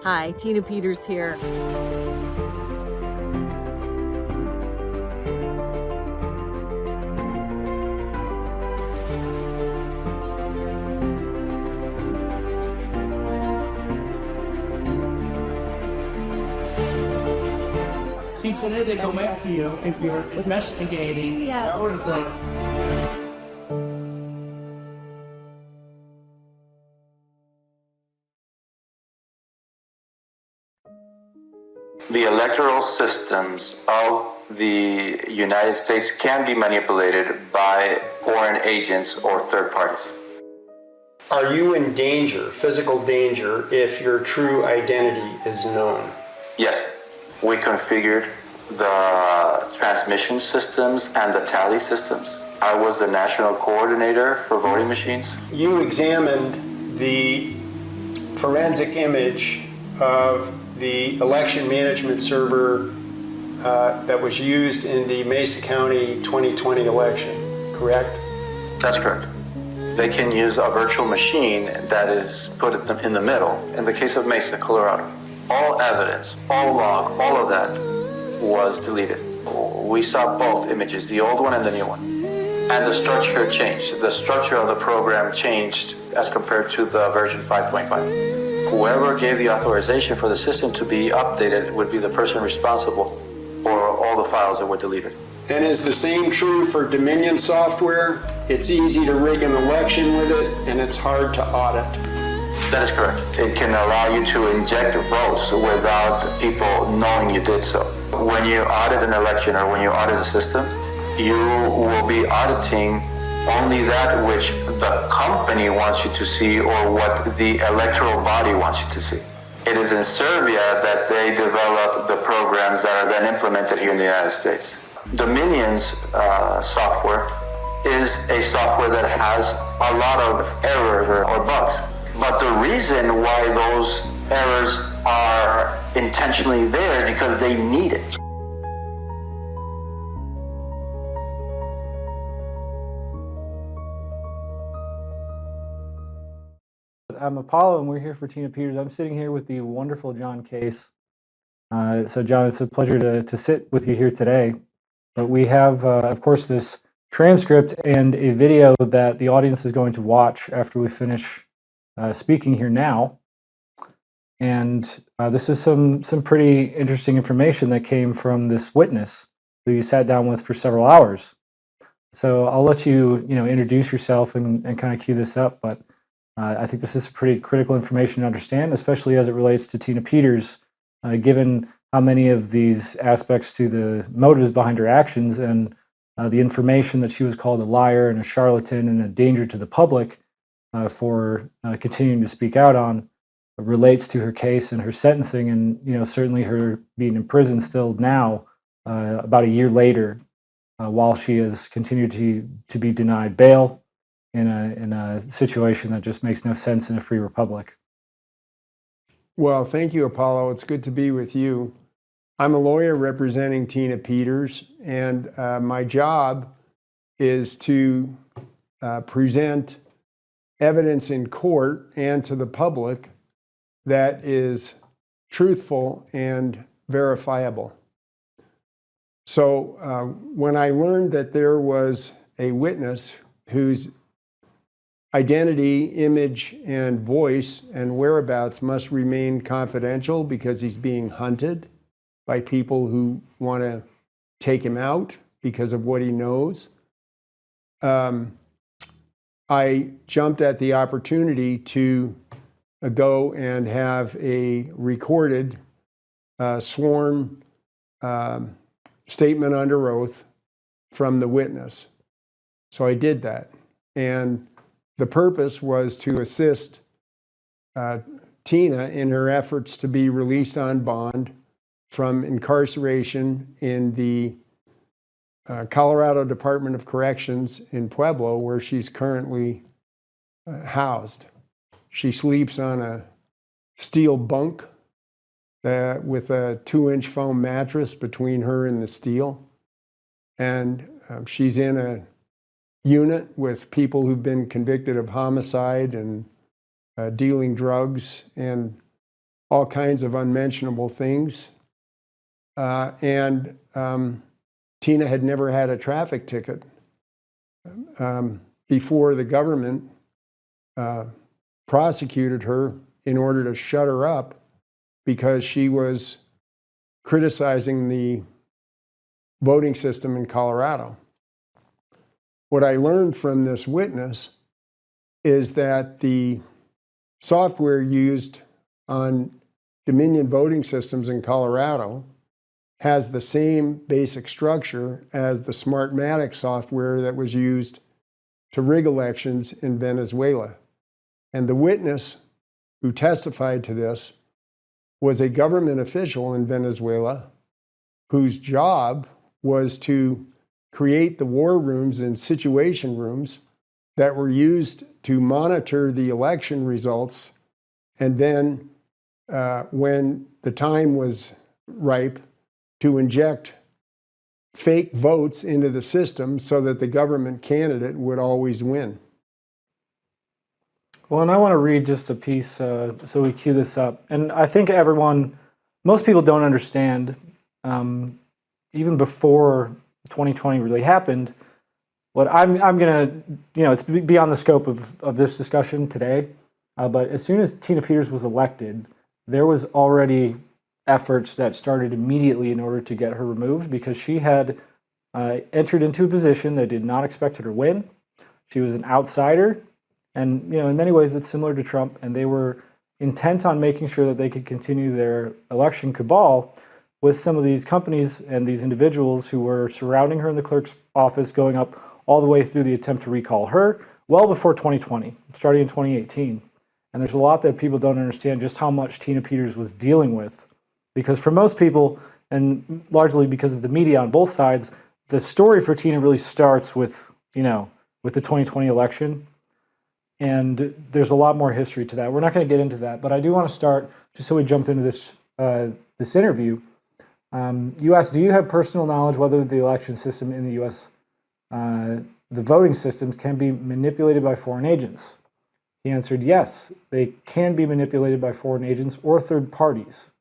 Hi, Tina Peters here. See, today they go after you if you're investigating sort of thing. The electoral systems of the United States can be manipulated by foreign agents or third parties. Are you in danger, physical danger, if your true identity is known? Yes, we configured the transmission systems and the tally systems. I was the national coordinator for voting machines. You examined the forensic image of the election management server that was used in the Mesa County 2020 election, correct? That's correct. They can use a virtual machine that is put in the middle. In the case of Mesa, Colorado, all evidence, all log, all of that was deleted. We saw both images, the old one and the new one. And the structure changed. The structure of the program changed as compared to the version 5.5. Whoever gave the authorization for the system to be updated would be the person responsible for all the files that were deleted. And is the same true for Dominion software? It's easy to rig an election with it, and it's hard to audit. That is correct. It can allow you to inject votes without people knowing you did so. When you audit an election or when you audit a system, you will be auditing only that which the company wants you to see or what the electoral body wants you to see. It is in Serbia that they develop the programs that are then implemented here in the United States. Dominion's software is a software that has a lot of errors or bugs. But the reason why those errors are intentionally there is because they need it. I'm Apollo, and we're here for Tina Peters. I'm sitting here with the wonderful John Case. So, John, it's a pleasure to sit with you here today. But we have, of course, this transcript and a video that the audience is going to watch after we finish speaking here now. And this is some pretty interesting information that came from this witness who you sat down with for several hours. So I'll let you, introduce yourself and kind of cue this up. But I think this is pretty critical information to understand, especially as it relates to Tina Peters, given how many of these aspects to the motives behind her actions and the information that she was called a liar and a charlatan and a danger to the public for continuing to speak out on relates to her case and her sentencing, and certainly her being in prison still now, about a year later, while she has continued to be denied bail in a situation that just makes no sense in a free republic. Well, thank you, Apollo. It's good to be with you. I'm a lawyer representing Tina Peters, and my job is to present evidence in court and to the public that is truthful and verifiable. So when I learned that there was a witness whose identity, image, and voice and whereabouts must remain confidential because he's being hunted by people who want to take him out because of what he knows, I jumped at the opportunity to go and have a recorded, sworn statement under oath from the witness. So I did that. And the purpose was to assist Tina in her efforts to be released on bond from incarceration in the Colorado Department of Corrections in Pueblo, where she's currently housed. She sleeps on a steel bunk with a 2-inch foam mattress between her and the steel. And she's in a unit with people who've been convicted of homicide and dealing drugs and all kinds of unmentionable things. And Tina had never had a traffic ticket before the government prosecuted her in order to shut her up because she was criticizing the voting system in Colorado. What I learned from this witness is that the software used on Dominion voting systems in Colorado has the same basic structure as the Smartmatic software that was used to rig elections in Venezuela. And the witness who testified to this was a government official in Venezuela whose job was to create the war rooms and situation rooms that were used to monitor the election results. And then when the time was ripe, to inject fake votes into the system so that the government candidate would always win. Well, and I want to read just a piece so we cue this up. And I think most people don't understand, even before 2020 really happened, what I'm going to, it's beyond the scope of this discussion today. But as soon as Tina Peters was elected, there was already efforts that started immediately in order to get her removed because she had entered into a position that did not expect her to win. She was an outsider, and in many ways it's similar to Trump, and they were intent on making sure that they could continue their election cabal with some of these companies and these individuals who were surrounding her in the clerk's office, going up all the way through the attempt to recall her well before 2020, starting in 2018. And there's a lot that people don't understand just how much Tina Peters was dealing with. Because for most people, and largely because of the media on both sides, the story for Tina really starts with, with the 2020 election. And there's a lot more history to that. We're not going to get into that, but I do want to start, just so we jump into this interview. You asked, do you have personal knowledge whether the election system in the U.S., the voting systems can be manipulated by foreign agents? He answered, yes, they can be manipulated by foreign agents or third parties.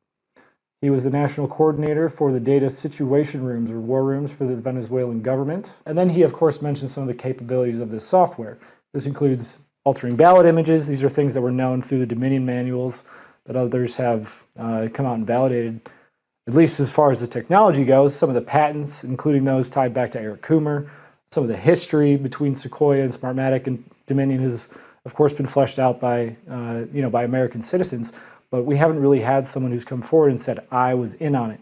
He was the national coordinator for the data situation rooms or war rooms for the Venezuelan government. And then he, of course, mentioned some of the capabilities of this software. This includes altering ballot images. These are things that were known through the Dominion manuals that others have come out and validated, at least as far as the technology goes. Some of the patents, including those tied back to Eric Coomer, some of the history between Sequoia and Smartmatic and Dominion has, of course, been fleshed out by, by American citizens. But we haven't really had someone who's come forward and said, I was in on it.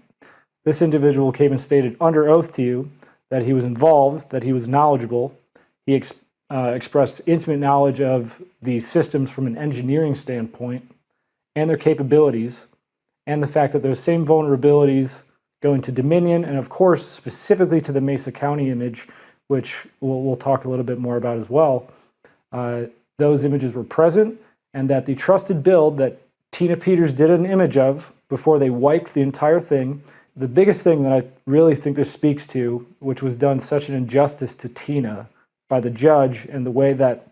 This individual came and stated under oath to you that he was involved, that he was knowledgeable. He expressed intimate knowledge of the systems from an engineering standpoint and their capabilities, and the fact that those same vulnerabilities go into Dominion, and of course, specifically to the Mesa County image, which we'll talk a little bit more about as well. Those images were present, and that the trusted build that Tina Peters did an image of before they wiped the entire thing. The biggest thing that I really think this speaks to, which was done such an injustice to Tina by the judge and the way that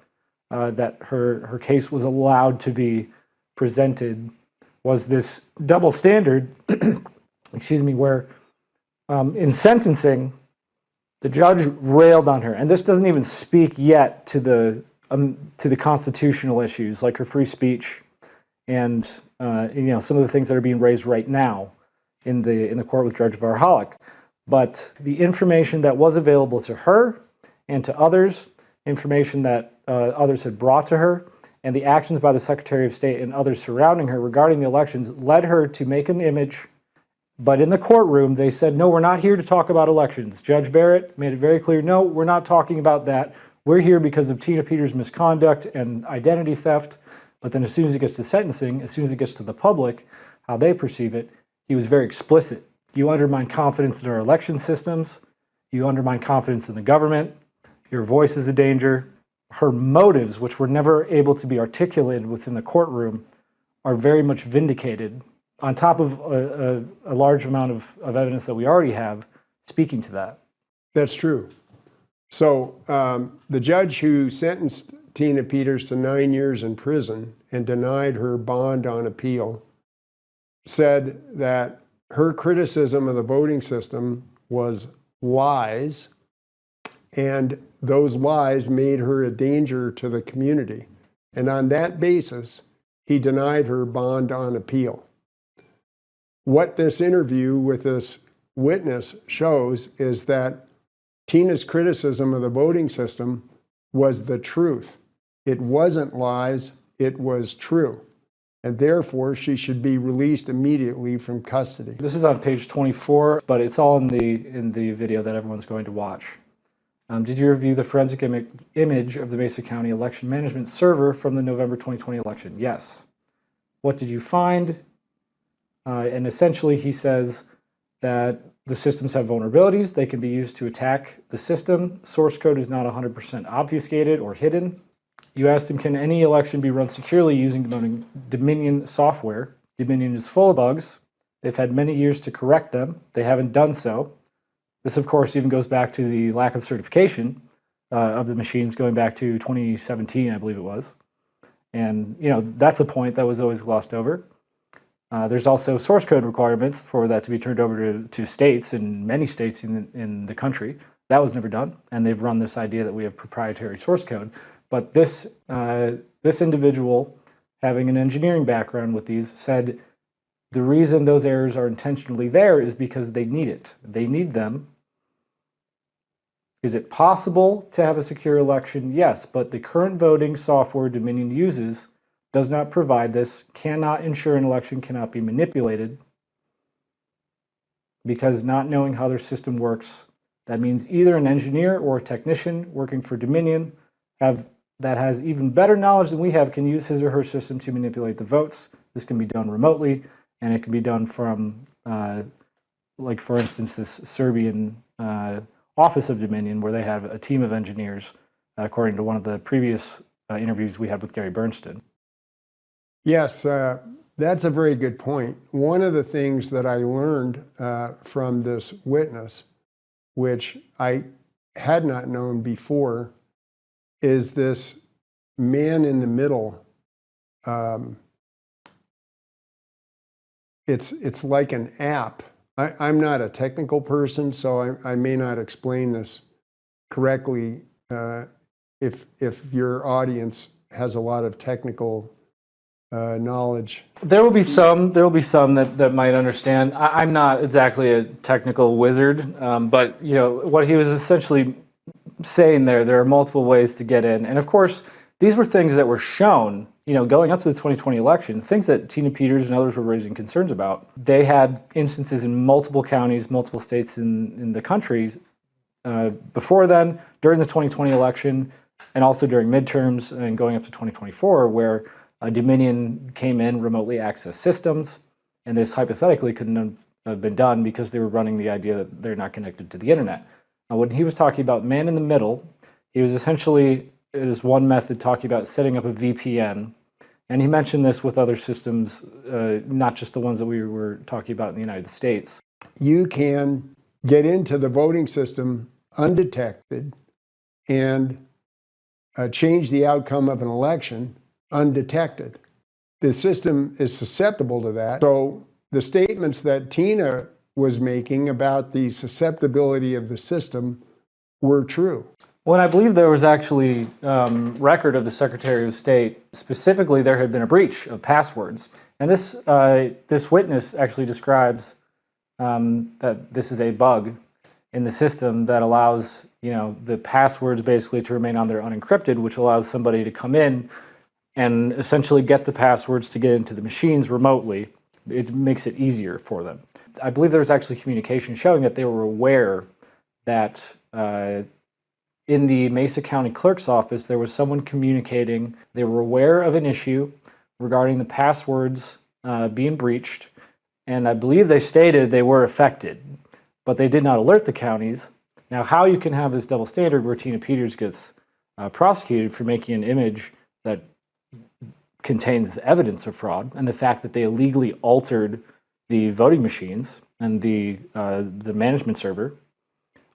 her case was allowed to be presented, was this double standard, excuse me, where in sentencing, the judge railed on her. And this doesn't even speak yet to the constitutional issues like her free speech and some of the things that are being raised right now in the court with Judge Varhalik. But the information that was available to her and to others, information that others had brought to her, and the actions by the Secretary of State and others surrounding her regarding the elections led her to make an image. But in the courtroom, they said, no, we're not here to talk about elections. Judge Barrett made it very clear, no, we're not talking about that. We're here because of Tina Peters' misconduct and identity theft. But then as soon as it gets to sentencing, as soon as it gets to the public, how they perceive it, he was very explicit. You undermine confidence in our election systems. You undermine confidence in the government. Your voice is a danger. Her motives, which were never able to be articulated within the courtroom, are very much vindicated, on top of a large amount of evidence that we already have speaking to that. That's true. So the judge who sentenced Tina Peters to 9 years in prison and denied her bond on appeal said that her criticism of the voting system was lies, and those lies made her a danger to the community. And on that basis, he denied her bond on appeal. What this interview with this witness shows is that Tina's criticism of the voting system was the truth. It wasn't lies, it was true. And therefore, she should be released immediately from custody. This is on page 24, but it's all in the video that everyone's going to watch. Did you review the forensic image of the Mesa County election management server from the November 2020 election? Yes. What did you find? And essentially, he says that the systems have vulnerabilities. They can be used to attack the system. Source code is not 100% obfuscated or hidden. You asked him, can any election be run securely using Dominion software? Dominion is full of bugs. They've had many years to correct them. They haven't done so. This, of course, even goes back to the lack of certification of the machines going back to 2017, I believe it was. And, you know, that's a point that was always glossed over. There's also source code requirements for that to be turned over to states, in many states in the country. That was never done. And they've run this idea that we have proprietary source code. But this individual, having an engineering background with these, said the reason those errors are intentionally there is because they need it. They need them. Is it possible to have a secure election? Yes, but the current voting software Dominion uses does not provide this, cannot ensure an election cannot be manipulated, because not knowing how their system works, that means either an engineer or a technician working for Dominion that has even better knowledge than we have can use his or her system to manipulate the votes. This can be done remotely, and it can be done from, like for instance, this Serbian office of Dominion, where they have a team of engineers, according to one of the previous interviews we had with Gary Bernstein. Yes, that's a very good point. One of the things that I learned from this witness, which I had not known before, is this man in the middle. It's like an app. I'm not a technical person, so I may not explain this correctly if your audience has a lot of technical knowledge. There will be some that might understand. I'm not exactly a technical wizard, but you know what he was essentially saying there are multiple ways to get in. And of course, these were things that were shown, you know, going up to the 2020 election, things that Tina Peters and others were raising concerns about. They had instances in multiple counties, multiple states in the country before then, during the 2020 election, and also during midterms and going up to 2024, where Dominion came in, remotely accessed systems, and this hypothetically couldn't have been done because they were running the idea that they're not connected to the internet. When he was talking about man in the middle, he was essentially, it is one method talking about setting up a VPN. And he mentioned this with other systems, not just the ones that we were talking about in the United States. You can get into the voting system undetected and change the outcome of an election undetected. The system is susceptible to that. So the statements that Tina was making about the susceptibility of the system were true. Well, and I believe there was actually record of the Secretary of State. Specifically, there had been a breach of passwords. And this witness actually describes that this is a bug in the system that allows, you know, the passwords basically to remain on there unencrypted, which allows somebody to come in and essentially get the passwords to get into the machines remotely. It makes it easier for them. I believe there was actually communication showing that they were aware that in the Mesa County Clerk's office, there was someone communicating. They were aware of an issue regarding the passwords being breached, and I believe they stated they were affected, but they did not alert the counties. Now, how you can have this double standard where Tina Peters gets prosecuted for making an image that contains evidence of fraud, and the fact that they illegally altered the voting machines and the management server,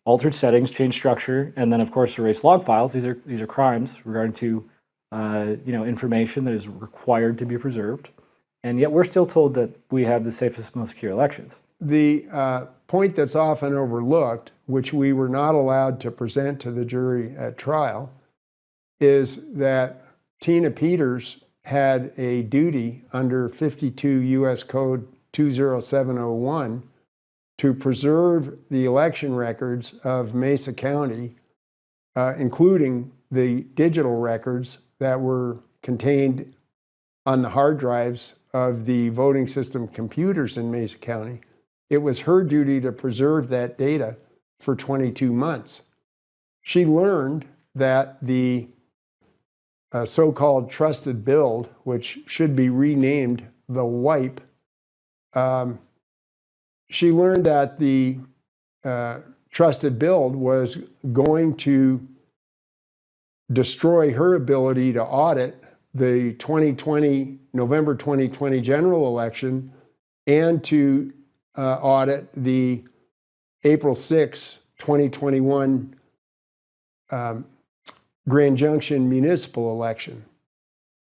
altered settings, changed structure, and then of course erased log files. These are crimes regarding to information that is required to be preserved. And yet we're still told that we have the safest, most secure elections. The point that's often overlooked, which we were not allowed to present to the jury at trial, is that Tina Peters had a duty under 52 U.S. Code 20701 to preserve the election records of Mesa County, including the digital records that were contained on the hard drives of the voting system computers in Mesa County. It was her duty to preserve that data for 22 months. She learned that the so-called trusted build, which should be renamed the wipe, she learned that the trusted build was going to destroy her ability to audit the November 2020 general election and to audit the April 6, 2021 Grand Junction municipal election.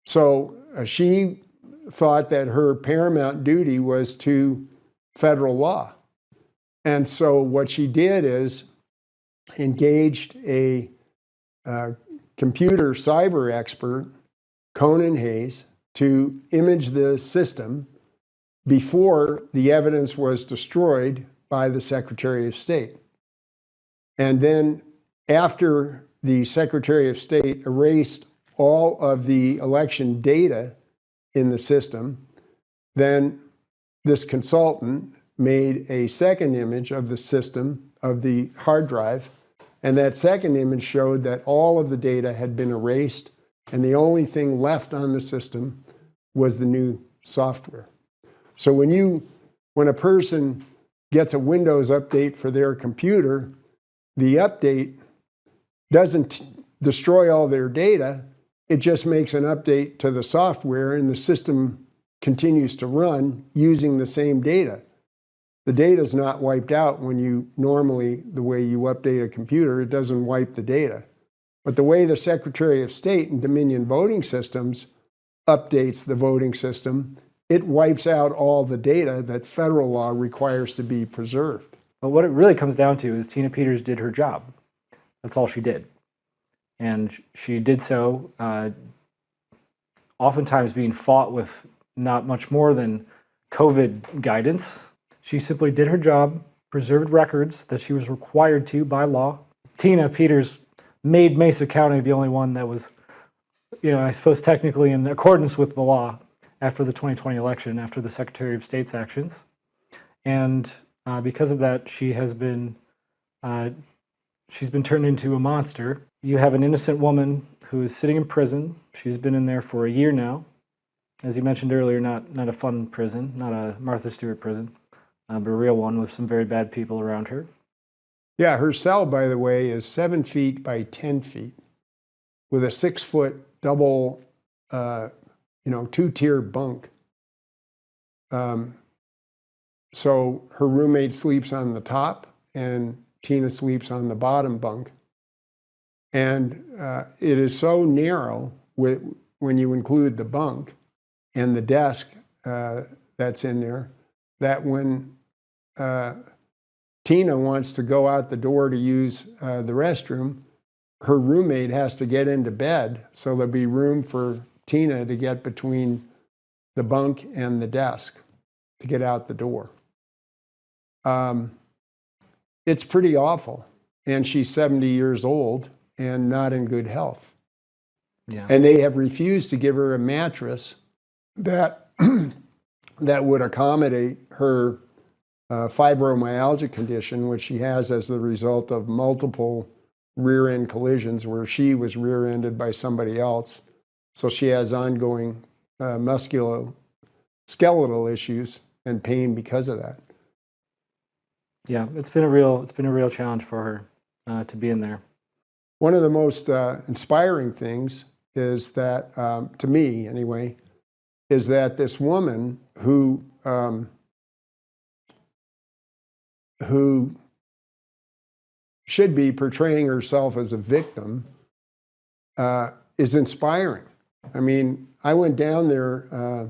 So she thought that her paramount duty was to federal law. And so what she did is engaged a computer cyber expert, Conan Hayes, to image the system before the evidence was destroyed by the Secretary of State. And then after the Secretary of State erased all of the election data in the system, then this consultant made a second image of the system, of the hard drive, and that second image showed that all of the data had been erased and the only thing left on the system was the new software. So when a person gets a Windows update for their computer, the update doesn't destroy all their data, it just makes an update to the software and the system continues to run using the same data. The data is not wiped out when the way you update a computer, it doesn't wipe the data. But the way the Secretary of State and Dominion voting systems updates the voting system, it wipes out all the data that federal law requires to be preserved. But what it really comes down to is Tina Peters did her job. That's all she did. And she did so oftentimes being fought with not much more than COVID guidance. She simply did her job, preserved records that she was required to by law. Tina Peters made Mesa County the only one that was, I suppose technically in accordance with the law after the 2020 election, after the Secretary of State's actions. And because of that, she's been turned into a monster. You have an innocent woman who is sitting in prison. She's been in there for a year now. As you mentioned earlier, not a fun prison, not a Martha Stewart prison, but a real one with some very bad people around her. Yeah, her cell, by the way, is 7 feet by 10 feet with a 6-foot double, two-tier bunk. So her roommate sleeps on the top and Tina sleeps on the bottom bunk. And it is so narrow when you include the bunk and the desk that's in there, that when Tina wants to go out the door to use the restroom, her roommate has to get into bed, so there'll be room for Tina to get between the bunk and the desk to get out the door. It's pretty awful. And she's 70 years old and not in good health. Yeah. And they have refused to give her a mattress that that would accommodate her fibromyalgia condition, which she has as the result of multiple rear-end collisions where she was rear-ended by somebody else. So she has ongoing musculoskeletal issues and pain because of that. Yeah, it's been a real challenge for her to be in there. One of the most inspiring things is that, to me anyway, is that this woman who should be portraying herself as a victim is inspiring. I mean, I went down there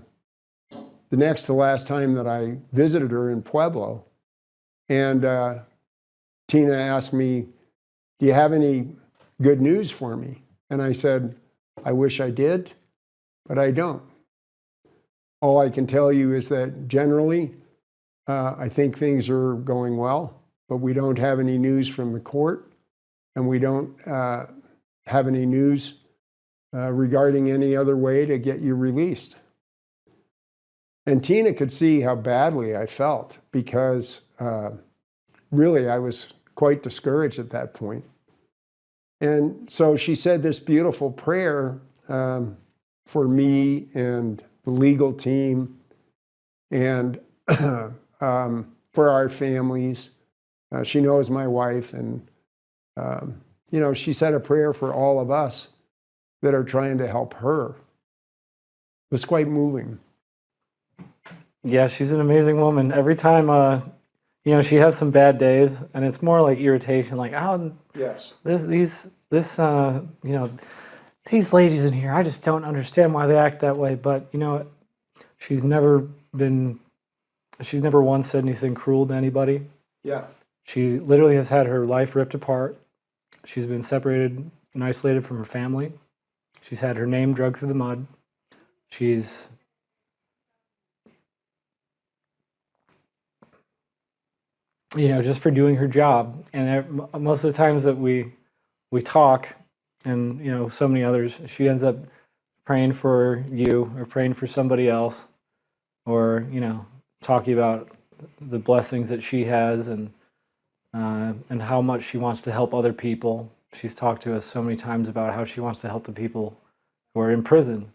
the next to last time that I visited her in Pueblo. And Tina asked me, do you have any good news for me? And I said, I wish I did, but I don't. All I can tell you is that generally, I think things are going well, but we don't have any news from the court, and we don't have any news regarding any other way to get you released. And Tina could see how badly I felt, because really I was quite discouraged at that point. And so she said this beautiful prayer for me and the legal team and for our families. She knows my wife, and you know, she said a prayer for all of us that are trying to help her. It was quite moving. Yeah, she's an amazing woman. Every time, you know, she has some bad days, and it's more like irritation, like, oh, Yes. this, you know, these ladies in here, I just don't understand why they act that way. But you know, she's never once said anything cruel to anybody. Yeah. She literally has had her life ripped apart. She's been separated and isolated from her family. She's had her name dragged through the mud. She's you know, just for doing her job. And most of the times that we talk, and you know, so many others, she ends up praying for you or praying for somebody else, or you know, talking about the blessings that she has and how much she wants to help other people. She's talked to us so many times about how she wants to help the people who are in prison.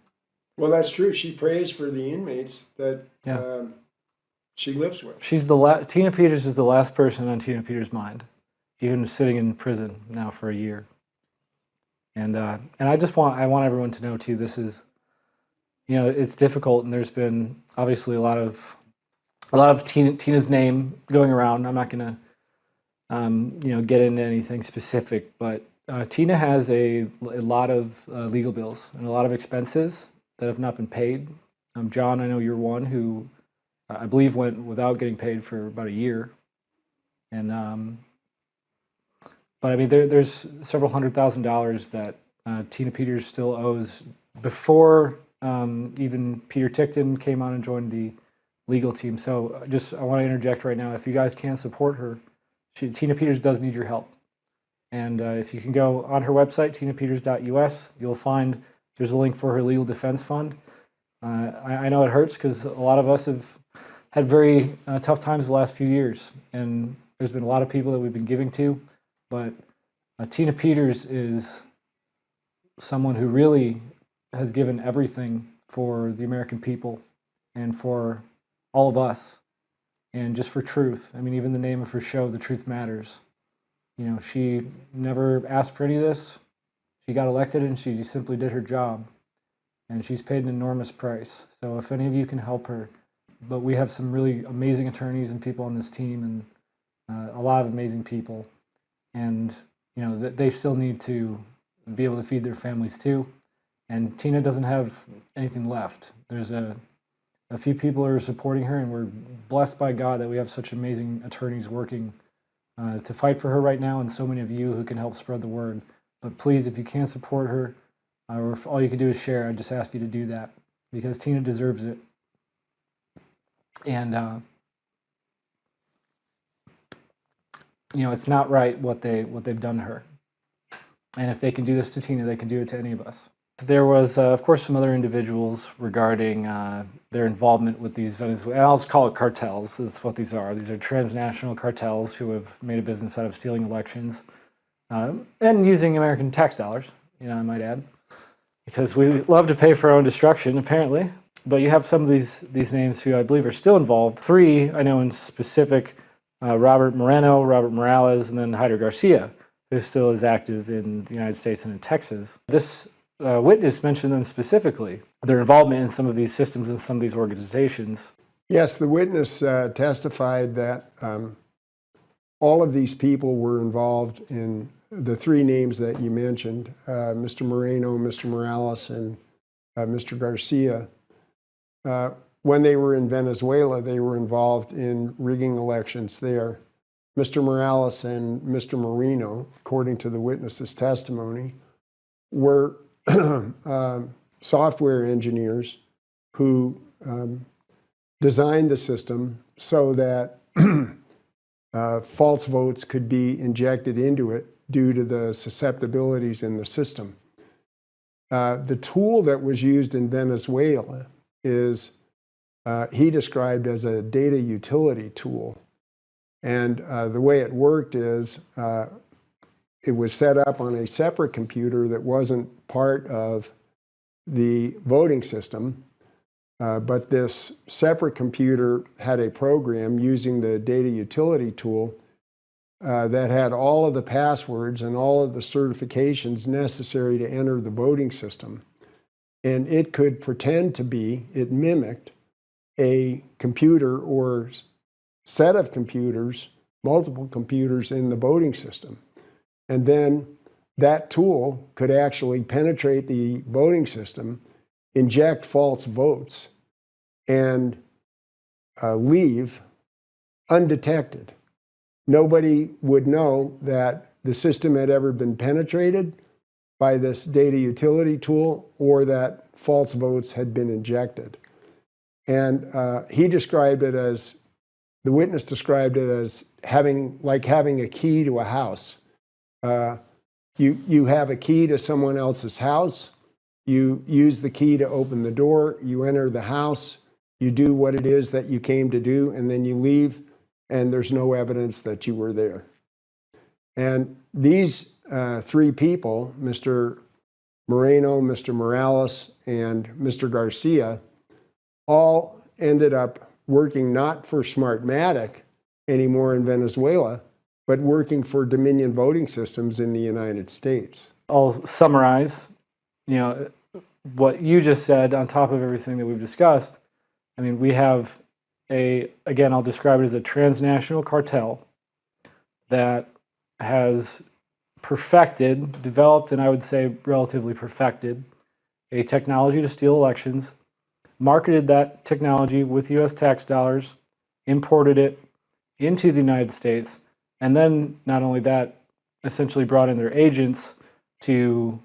Well, that's true. She prays for the inmates that Yeah. she lives with. She's Tina Peters is the last person on Tina Peters' mind, even sitting in prison now for a year. And I want everyone to know too, this is, you know, it's difficult, and there's been obviously a lot of Tina's name going around. I'm not going to, you know, get into anything specific, but Tina has a lot of legal bills and a lot of expenses that have not been paid. John, I know you're one who I believe went without getting paid for about a year, and but I mean, there's several $100,000 that Tina Peters still owes before even Peter Tickton came on and joined the legal team. So I want to interject right now. If you guys can support her, Tina Peters does need your help. And if you can go on her website, tinapeters.us, you'll find there's a link for her legal defense fund. I know it hurts because a lot of us have had very tough times the last few years, and there's been a lot of people that we've been giving to, but Tina Peters is someone who really has given everything for the American people and for all of us, and just for truth. I mean, even the name of her show, The Truth Matters. You know, she never asked for any of this. She got elected and she simply did her job, and she's paid an enormous price. So if any of you can help her, but we have some really amazing attorneys and people on this team, and a lot of amazing people, and you know, they still need to be able to feed their families too. And Tina doesn't have anything left. There's a few people who are supporting her, and we're blessed by God that we have such amazing attorneys working to fight for her right now, and so many of you who can help spread the word. But please, if you can't support her, or if all you can do is share, I just ask you to do that, because Tina deserves it. And you know, it's not right what they've done to her. And if they can do this to Tina, they can do it to any of us. There was, of course, some other individuals regarding their involvement with these Venezuelan, I'll just call it cartels. That's what these are. These are transnational cartels who have made a business out of stealing elections and using American tax dollars, you know, I might add, because we love to pay for our own destruction, apparently. But you have some of these names who I believe are still involved. 3 I know in specific, Robert Moreno, Robert Morales, and then Hyder Garcia, who still is active in the United States and in Texas. This witness mentioned them specifically, their involvement in some of these systems and some of these organizations. Yes, the witness testified that all of these people were involved in the 3 names that you mentioned, Mr. Moreno, Mr. Morales, and Mr. Garcia, when they were in Venezuela, they were involved in rigging elections there. Mr. Morales and Mr. Moreno, according to the witness's testimony, were software engineers who designed the system so that false votes could be injected into it due to the susceptibilities in the system. The tool that was used in Venezuela is he described as a data utility tool. And the way it worked is it was set up on a separate computer that wasn't part of the voting system, but this separate computer had a program using the data utility tool that had all of the passwords and all of the certifications necessary to enter the voting system. And it could pretend to be, it mimicked a computer or set of computers, multiple computers in the voting system. And then that tool could actually penetrate the voting system, inject false votes, and leave undetected. Nobody would know that the system had ever been penetrated by this data utility tool or that false votes had been injected. And he described it as, the witness described it as having a key to a house. You have a key to someone else's house, you use the key to open the door, you enter the house, you do what it is that you came to do, and then you leave, and there's no evidence that you were there. And these three people, Mr. Moreno, Mr. Morales, and Mr. Garcia, all ended up working not for Smartmatic anymore in Venezuela, but working for Dominion Voting Systems in the United States. I'll summarize, what you just said on top of everything that we've discussed. I mean, we have again, I'll describe it as a transnational cartel that has developed, and I would say relatively perfected, a technology to steal elections, marketed that technology with US tax dollars, imported it into the United States, and then not only that, essentially brought in their agents to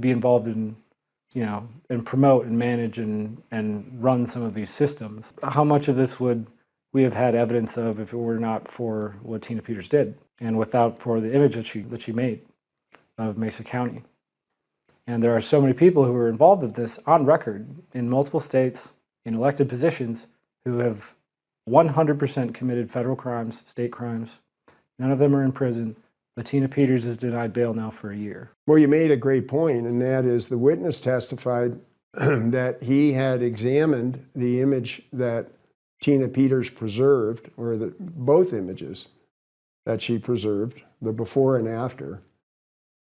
be involved in, and promote and manage and run some of these systems. How much of this would we have had evidence of if it were not for what Tina Peters did, and for the image that she made of Mesa County? And there are so many people who are involved with this on record in multiple states in elected positions who have 100% committed federal crimes, state crimes. None of them are in prison. But Tina Peters is denied bail now for a year. Well, you made a great point, and that is the witness testified that he had examined the image that Tina Peters preserved, or both images that she preserved, the before and after,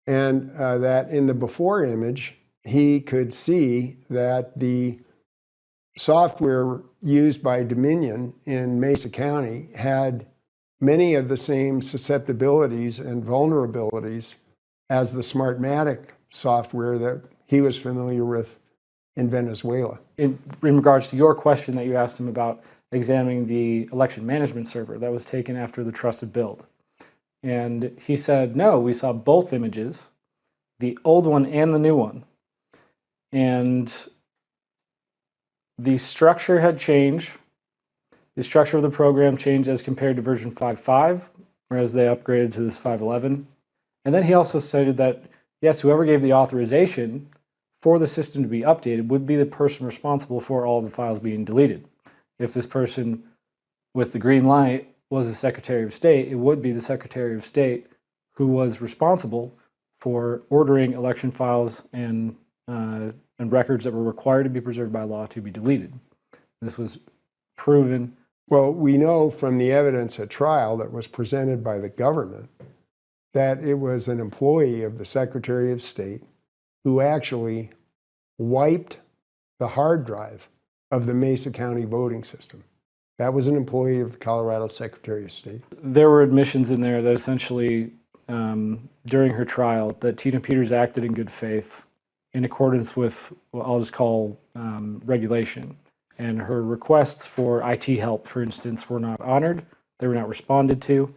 and that in the before image, he could see that the software used by Dominion in Mesa County had many of the same susceptibilities and vulnerabilities as the Smartmatic software that he was familiar with in Venezuela. In regards to your question that you asked him about examining the election management server that was taken after the trusted build. And he said, no, we saw both images, the old one and the new one. And the structure had changed. The structure of the program changed as compared to version 5.5, whereas they upgraded to this 5.11. And then he also stated that, yes, whoever gave the authorization for the system to be updated would be the person responsible for all the files being deleted. If this person with the green light was the Secretary of State, it would be the Secretary of State who was responsible for ordering election files and records that were required to be preserved by law to be deleted. This was proven. Well, we know from the evidence at trial that was presented by the government that it was an employee of the Secretary of State who actually wiped the hard drive of the Mesa County voting system. That was an employee of the Colorado Secretary of State. There were admissions in there that essentially, during her trial, that Tina Peters acted in good faith in accordance with what I'll just call regulation. and her requests for IT help, for instance, were not honored. They were not responded to,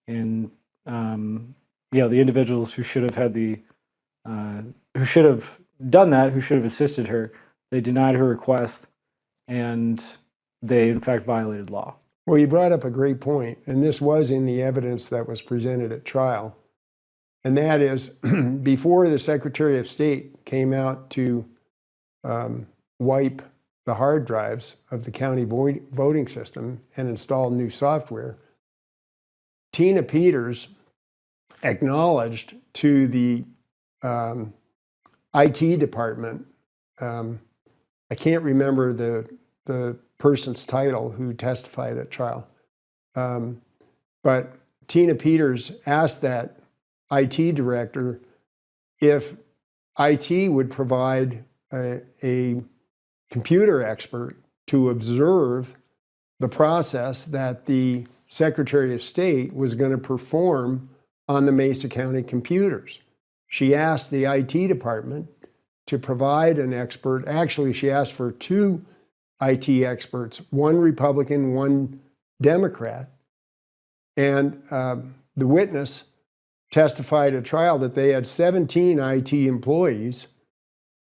and the individuals who should have had who should have done that, who should have assisted her, they denied her request, and they in fact violated law. Well, you brought up a great point, and this was in the evidence that was presented at trial. And that is, before the Secretary of State came out to wipe the hard drives of the county voting system and install new software, Tina Peters acknowledged to the IT department, I can't remember the person's title who testified at trial, but Tina Peters asked that IT director if IT would provide a computer expert to observe the process that the Secretary of State was going to perform on the Mesa County computers. She asked the IT department to provide an expert. Actually, she asked for 2 IT experts, one Republican, one Democrat. And the witness testified at trial that they had 17 IT employees,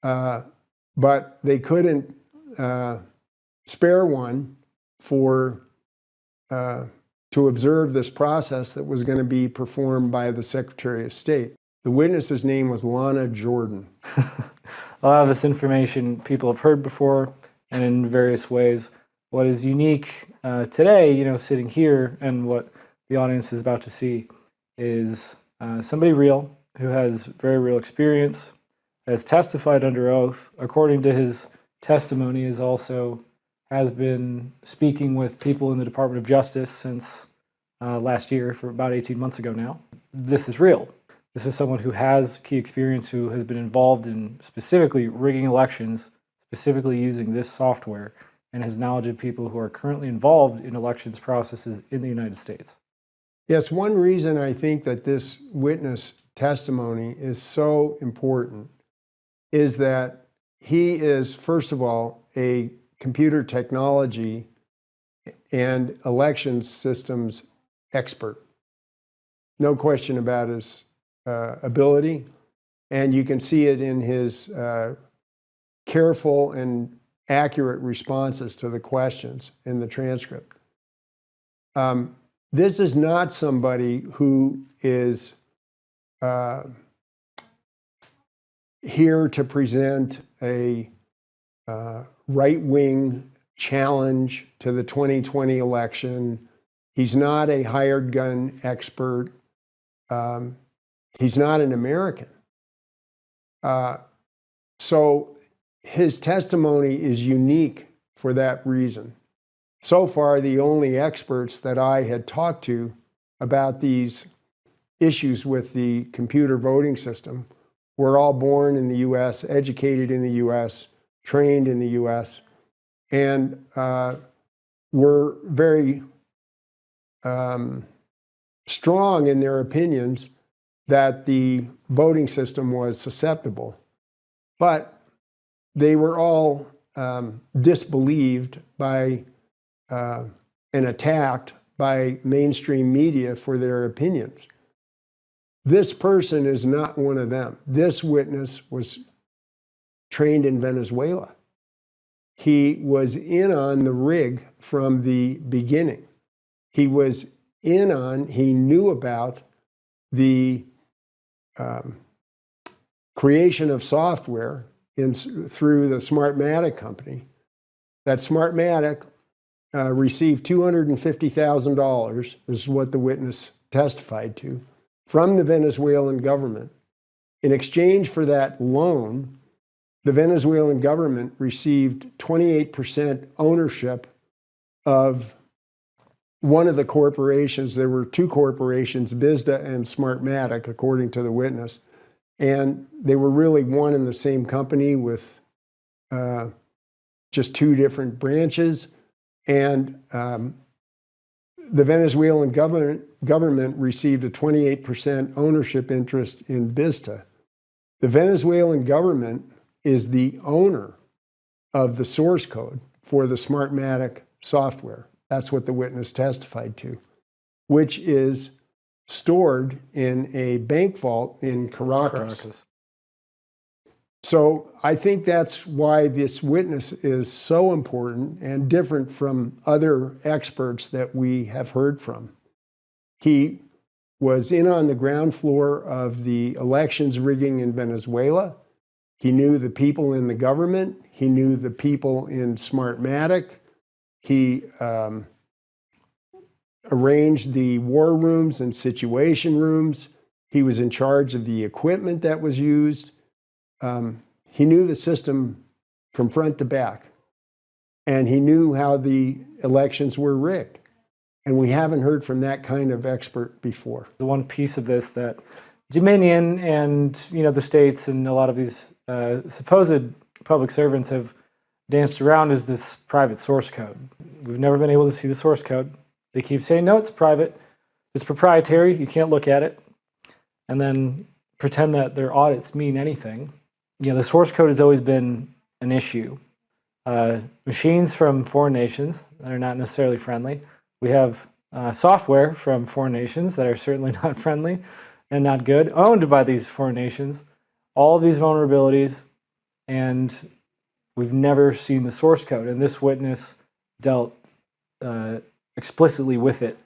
but they couldn't spare one to observe this process that was going to be performed by the Secretary of State. The witness's name was Lana Jordan. A lot of this information people have heard before and in various ways. What is unique today, sitting here, and what the audience is about to see is somebody real who has very real experience, has testified under oath. According to his testimony, has been speaking with people in the Department of Justice since last year, for about 18 months ago now. This is real. This is someone who has key experience, who has been involved in specifically rigging elections, specifically using this software, and has knowledge of people who are currently involved in elections processes in the United States. Yes, one reason I think that this witness testimony is so important is that he is, first of all, a computer technology and elections systems expert. No question about his ability, and you can see it in his careful and accurate responses to the questions in the transcript. This is not somebody who is here to present a right-wing challenge to the 2020 election. He's not a hired gun expert. He's not an American. So his testimony is unique for that reason. So far, the only experts that I had talked to about these issues with the computer voting system were all born in the US, educated in the US, trained in the US, and were very strong in their opinions that the voting system was susceptible. But they were all disbelieved by and attacked by mainstream media for their opinions. This person is not one of them. This witness was trained in Venezuela. He was in on the rig from the beginning. He knew about the creation of software through the Smartmatic company. That Smartmatic received $250,000, this is what the witness testified to, from the Venezuelan government. In exchange for that loan, the Venezuelan government received 28% ownership of one of the corporations. There were 2 corporations, Bizda and Smartmatic, according to the witness. And they were really one and the same company with just 2 different branches. And the Venezuelan government received a 28% ownership interest in Bizda. The Venezuelan government is the owner of the source code for the Smartmatic software. That's what the witness testified to, which is stored in a bank vault in Caracas. So I think that's why this witness is so important and different from other experts that we have heard from. He was in on the ground floor of the elections rigging in Venezuela. He knew the people in the government. He knew the people in Smartmatic. He arranged the war rooms and situation rooms. He was in charge of the equipment that was used. He knew the system from front to back, and he knew how the elections were rigged. And we haven't heard from that kind of expert before. The one piece of this that Dominion and the states and a lot of these supposed public servants have danced around is this private source code. We've never been able to see the source code. They keep saying, no, it's private, it's proprietary, you can't look at it, and then pretend that their audits mean anything. The source code has always been an issue. Machines from foreign nations that are not necessarily friendly. We have software from foreign nations that are certainly not friendly and not good, owned by these foreign nations. All of these vulnerabilities, and we've never seen the source code. And this witness dealt explicitly with it,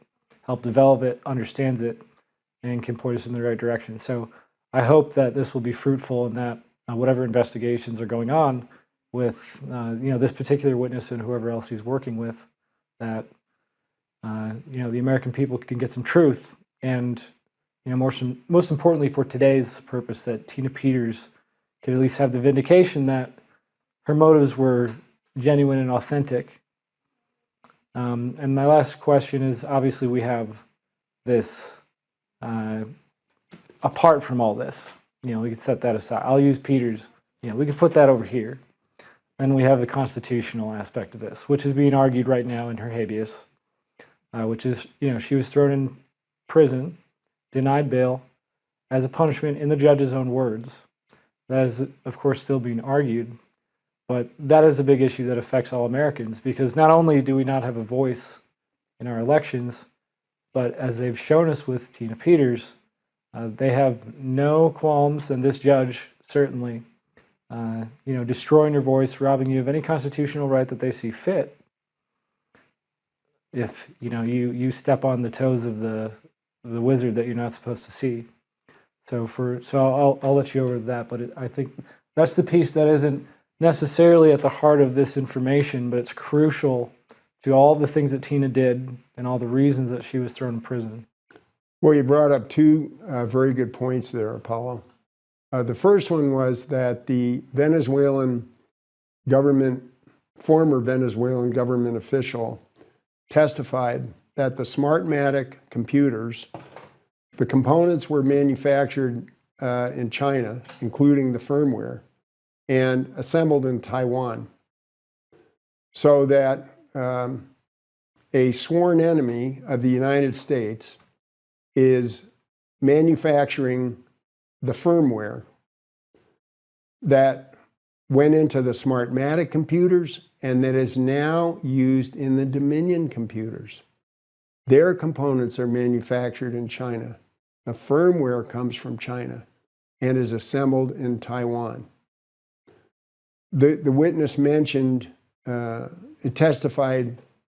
helped develop it, understands it, and can point us in the right direction. So I hope that this will be fruitful and that whatever investigations are going on with this particular witness and whoever else he's working with, that the American people can get some truth, and most importantly for today's purpose, that Tina Peters could at least have the vindication that her motives were genuine and authentic. And my last question is, obviously we have this apart from all this. We could set that aside. I'll use Peters. We could put that over here. Then we have the constitutional aspect of this, which is being argued right now in her habeas, which is, she was thrown in prison, denied bail, as a punishment in the judge's own words. That is, of course, still being argued, but that is a big issue that affects all Americans, because not only do we not have a voice in our elections, but as they've shown us with Tina Peters, they have no qualms, and this judge certainly, destroying your voice, robbing you of any constitutional right that they see fit. If you step on the toes of the wizard that you're not supposed to see. So I'll let you over to that, but I think that's the piece that isn't necessarily at the heart of this information, but it's crucial to all the things that Tina did and all the reasons that she was thrown in prison. Well, you brought up two very good points there, Apollo. The first one was that the Venezuelan government, former Venezuelan government official, testified that the Smartmatic computers, the components were manufactured in China, including the firmware, and assembled in Taiwan. So that a sworn enemy of the United States is manufacturing the firmware that went into the Smartmatic computers and that is now used in the Dominion computers. Their components are manufactured in China. The firmware comes from China and is assembled in Taiwan. The witness mentioned, it testified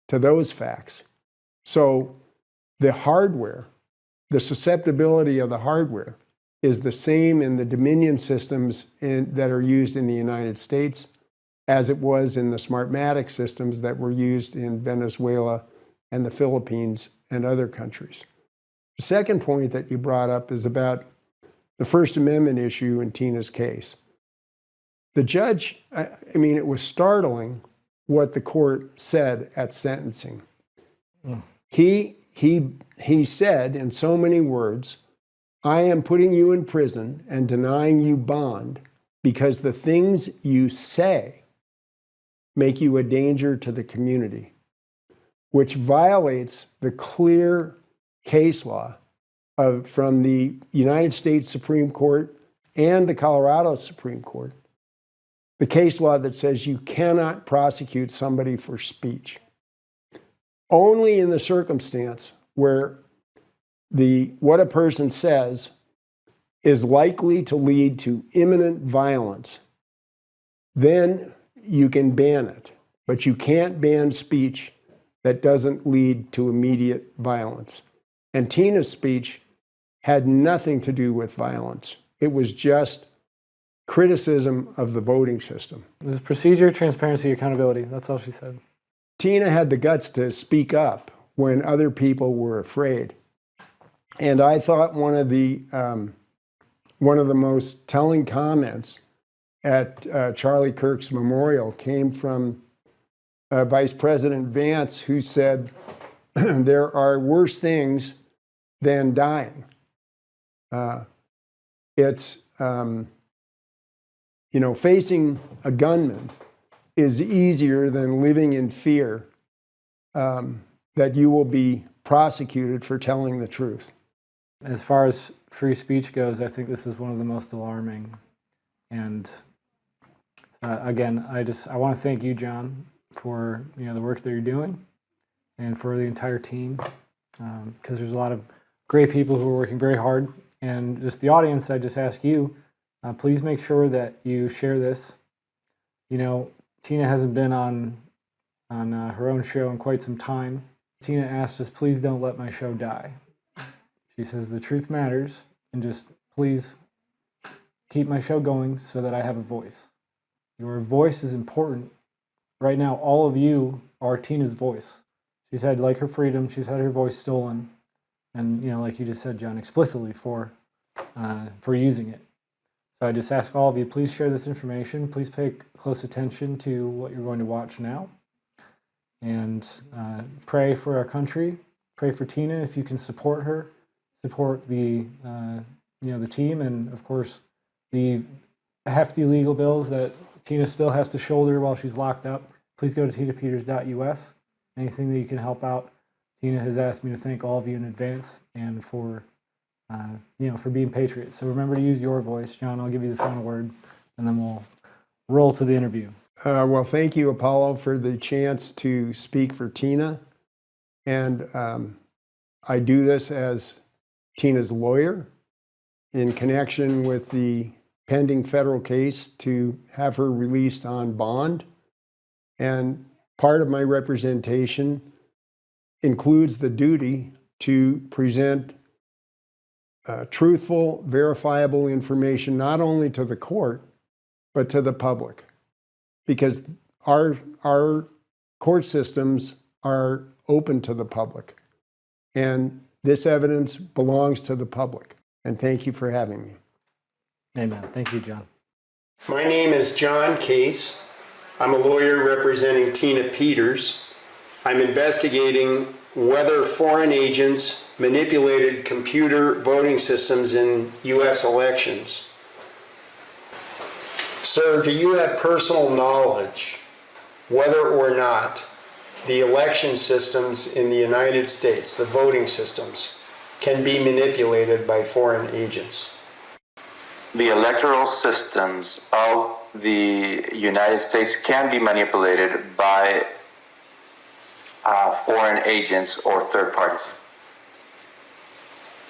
to those facts. So the hardware, the susceptibility of the hardware is the same in the Dominion systems that are used in the United States as it was in the Smartmatic systems that were used in Venezuela and the Philippines and other countries. The second point that you brought up is about the First Amendment issue in Tina's case. The judge, it was startling what the court said at sentencing. He said in so many words, I am putting you in prison and denying you bond because the things you say make you a danger to the community, which violates the clear case law from the United States Supreme Court and the Colorado Supreme Court. the case law that says you cannot prosecute somebody for speech. Only in the circumstance where what a person says is likely to lead to imminent violence, then you can ban it. But you can't ban speech that doesn't lead to immediate violence. And Tina's speech had nothing to do with violence. It was just criticism of the voting system. It was procedure, transparency, accountability. That's all she said. Tina had the guts to speak up when other people were afraid. And I thought one of the most telling comments at Charlie Kirk's memorial came from Vice President Vance, who said, there are worse things than dying. Facing a gunman is easier than living in fear that you will be prosecuted for telling the truth. As far as free speech goes, I think this is one of the most alarming. And again, I want to thank you, John, for the work that you're doing, and for the entire team, because there's a lot of great people who are working very hard. And just the audience, I just ask you, please make sure that you share this. Tina hasn't been on her own show in quite some time. Tina asked us, please don't let my show die. She says the truth matters, and just please keep my show going so that I have a voice. Your voice is important. Right now, all of you are Tina's voice. She's had her freedom, she's had her voice stolen, and like you just said, John, explicitly for using it. So I just ask all of you, please share this information. Please pay close attention to what you're going to watch now, and pray for our country. Pray for Tina if you can support her. Support the the team, and of course the hefty legal bills that Tina still has to shoulder while she's locked up. Please go to tinapeters.us. Anything that you can help out. Tina has asked me to thank all of you in advance, and for for being patriots. So remember to use your voice. John, I'll give you the final word, and then we'll roll to the interview. Well, thank you, Apollo, for the chance to speak for Tina. And I do this as Tina's lawyer in connection with the pending federal case to have her released on bond. And part of my representation includes the duty to present truthful, verifiable information, not only to the court, but to the public. Because our court systems are open to the public. And this evidence belongs to the public. And thank you for having me. Amen. Thank you, John. My name is John Case. I'm a lawyer representing Tina Peters. I'm investigating whether foreign agents manipulated computer voting systems in U.S. elections. Sir, do you have personal knowledge whether or not the election systems in the United States, the voting systems, can be manipulated by foreign agents? The electoral systems of the United States can be manipulated by foreign agents or third parties.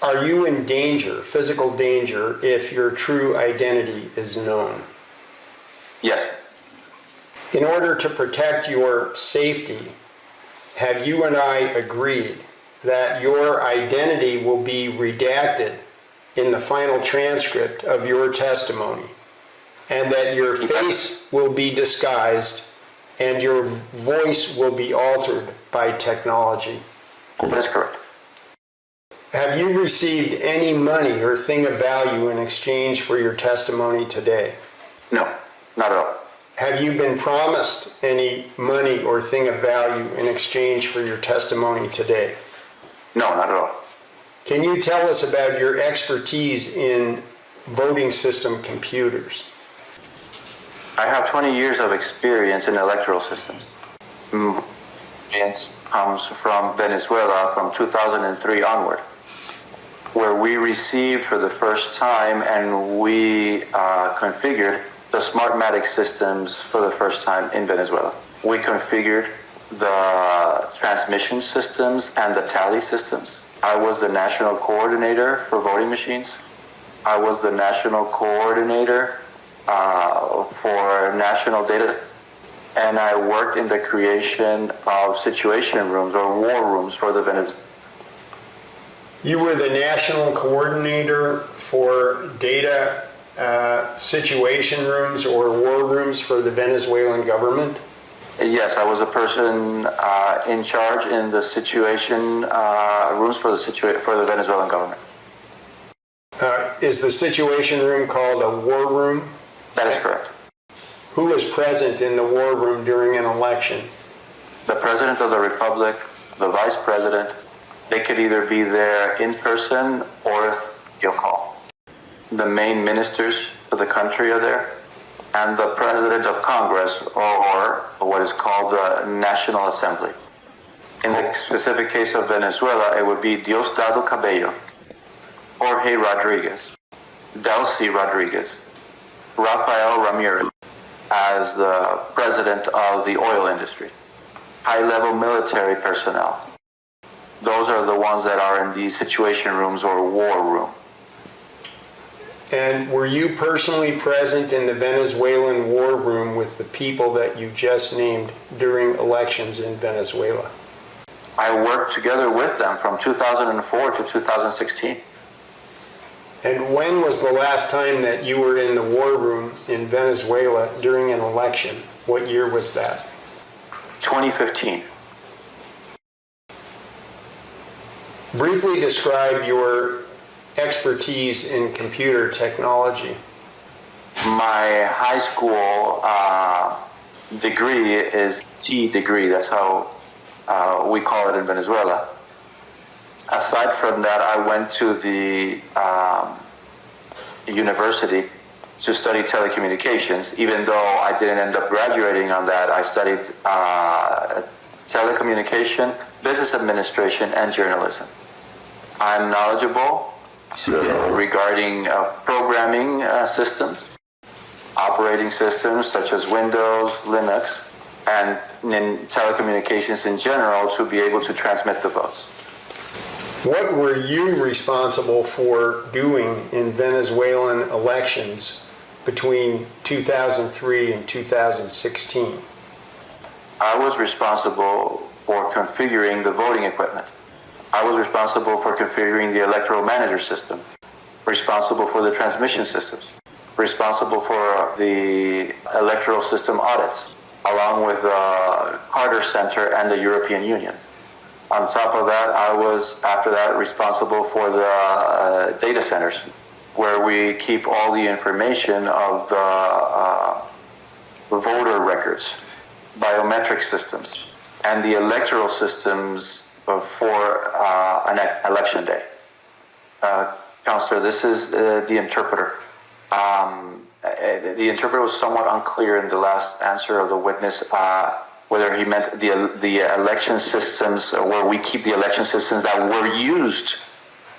Are you in danger, physical danger, if your true identity is known? Yes. In order to protect your safety, have you and I agreed that your identity will be redacted in the final transcript of your testimony, and that your face will be disguised and your voice will be altered by technology? That is correct. Have you received any money or thing of value in exchange for your testimony today? No, not at all. Have you been promised any money or thing of value in exchange for your testimony today? No, not at all. Can you tell us about your expertise in voting system computers? I have 20 years of experience in electoral systems. Experience comes from Venezuela from 2003 onward, where we received for the first time and we configured the Smartmatic systems for the first time in Venezuela. We configured the transmission systems and the tally systems. I was the national coordinator for voting machines. I was the national coordinator for national data, and I worked in the creation of situation rooms or war rooms for the Venezuelans. You were the national coordinator for data situation rooms or war rooms for the Venezuelan government? Yes, I was a person in charge in the situation rooms for the Venezuelan government. Is the situation room called a war room? That is correct. Who was present in the war room during an election? The President of the Republic, the Vice President, they could either be there in person or via call. The main ministers of the country are there, and the President of Congress, or what is called the National Assembly. In the specific case of Venezuela, it would be Diosdado Cabello, Jorge Rodriguez, Delcy Rodriguez, Rafael Ramirez as the president of the oil industry. High-level military personnel. Those are the ones that are in these situation rooms or war room. And were you personally present in the Venezuelan war room with the people that you just named during elections in Venezuela? I worked together with them from 2004 to 2016. And when was the last time that you were in the war room in Venezuela during an election? What year was that? 2015. Briefly describe your expertise in computer technology. My high school degree is T degree. That's how we call it in Venezuela. Aside from that, I went to the university to study telecommunications. Even though I didn't end up graduating on that, I studied telecommunication, business administration, and journalism. I'm knowledgeable regarding programming systems, operating systems such as Windows, Linux, and in telecommunications in general to be able to transmit the votes. What were you responsible for doing in Venezuelan elections between 2003 and 2016? I was responsible for configuring the voting equipment. I was responsible for configuring the electoral manager system, responsible for the transmission systems, responsible for the electoral system audits, along with the Carter Center and the European Union. On top of that, I was, after that, responsible for the data centers, where we keep all the information of the voter records, biometric systems, and the electoral systems for an election day. Counselor, this is the interpreter. The interpreter was somewhat unclear in the last answer of the witness, whether he meant the election systems, where we keep the election systems that were used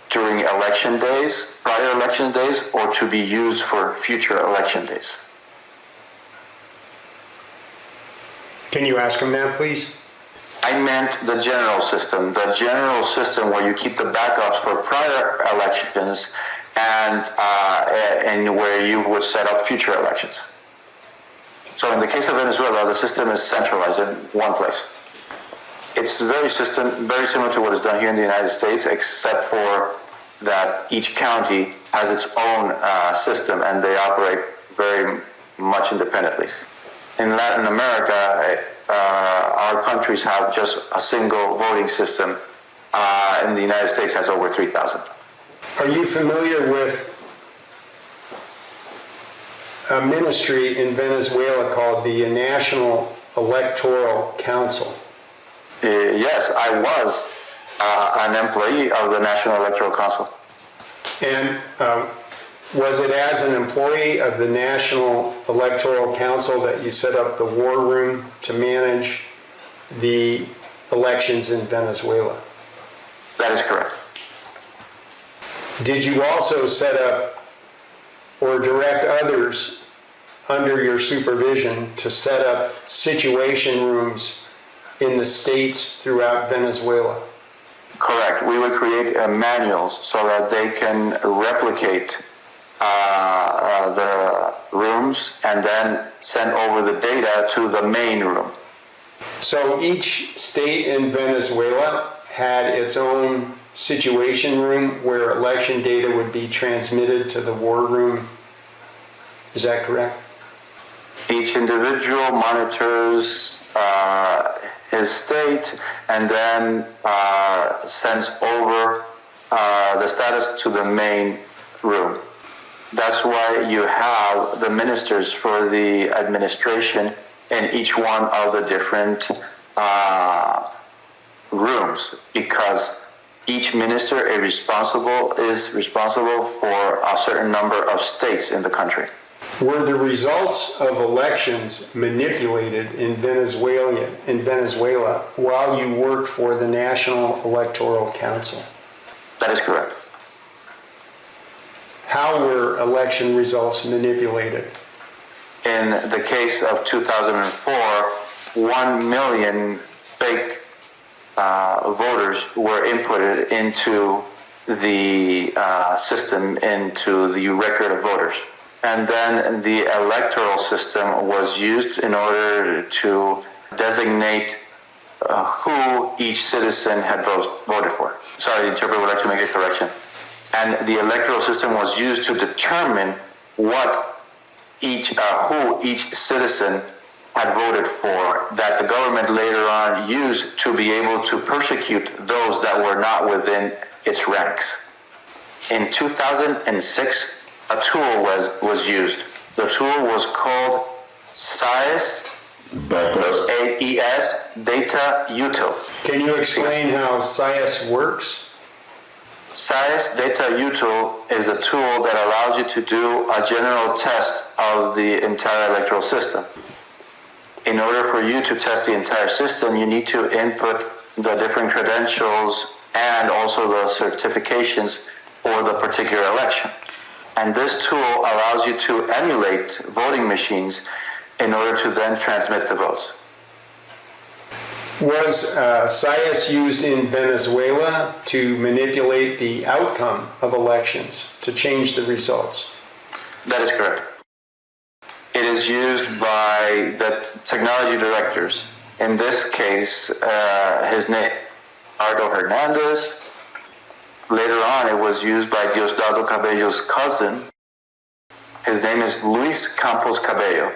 during election days, prior election days, or to be used for future election days. Can you ask him that, please? I meant the general system where you keep the backups for prior elections and where you would set up future elections. So in the case of Venezuela, the system is centralized in one place. It's very similar to what is done here in the United States, except for that each county has its own system and they operate very much independently. In Latin America, our countries have just a single voting system. In the United States has over 3,000. Are you familiar with a ministry in Venezuela called the National Electoral Council? Yes, I was an employee of the National Electoral Council. And was it as an employee of the National Electoral Council that you set up the war room to manage the elections in Venezuela? That is correct. Did you also set up or direct others under your supervision to set up situation rooms in the states throughout Venezuela? Correct. We would create manuals so that they can replicate the rooms and then send over the data to the main room. So each state in Venezuela had its own situation room where election data would be transmitted to the war room. Is that correct? Each individual monitors his state and then sends over the status to the main room. That's why you have the ministers for the administration in each one of the different rooms, because each minister is responsible for a certain number of states in the country. Were the results of elections manipulated in Venezuela while you worked for the National Electoral Council? That is correct. How were election results manipulated? In the case of 2004, 1 million fake voters were inputted into the system, into the record of voters. And then the electoral system was used in order to designate who each citizen had voted for. Sorry, the interpreter would like to make a correction. And the electoral system was used to determine who each citizen had voted for, that the government later on used to be able to persecute those that were not within its ranks. In 2006, a tool was used. The tool was called SAES, AES Data Util. Can you explain how SAES works? SAES Data Util is a tool that allows you to do a general test of the entire electoral system. In order for you to test the entire system, you need to input the different credentials and also the certifications for the particular election. And this tool allows you to emulate voting machines in order to then transmit the votes. Was SAES used in Venezuela to manipulate the outcome of elections, to change the results? That is correct. It is used by the technology directors. In this case, his name, Ardo Hernandez. Later on, it was used by Diosdado Cabello's cousin. His name is Luis Campos Cabello.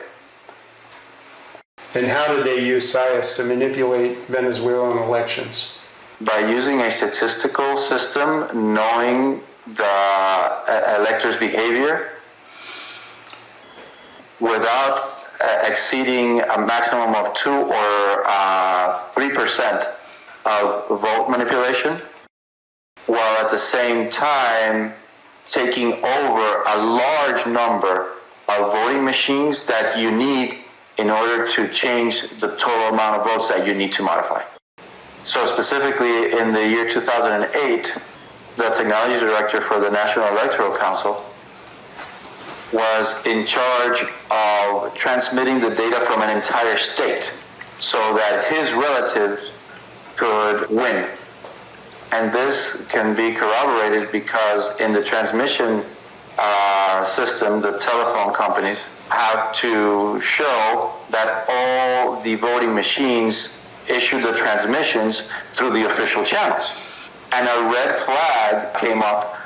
And how did they use SAES to manipulate Venezuelan elections? By using a statistical system, knowing the elector's behavior, without exceeding a maximum of 2 or 3% of vote manipulation, while at the same time taking over a large number of voting machines that you need in order to change the total amount of votes that you need to modify. So specifically in the year 2008, the technology director for the National Electoral Council was in charge of transmitting the data from an entire state so that his relatives could win. And this can be corroborated because in the transmission system, the telephone companies have to show that all the voting machines issue the transmissions through the official channels. And a red flag came up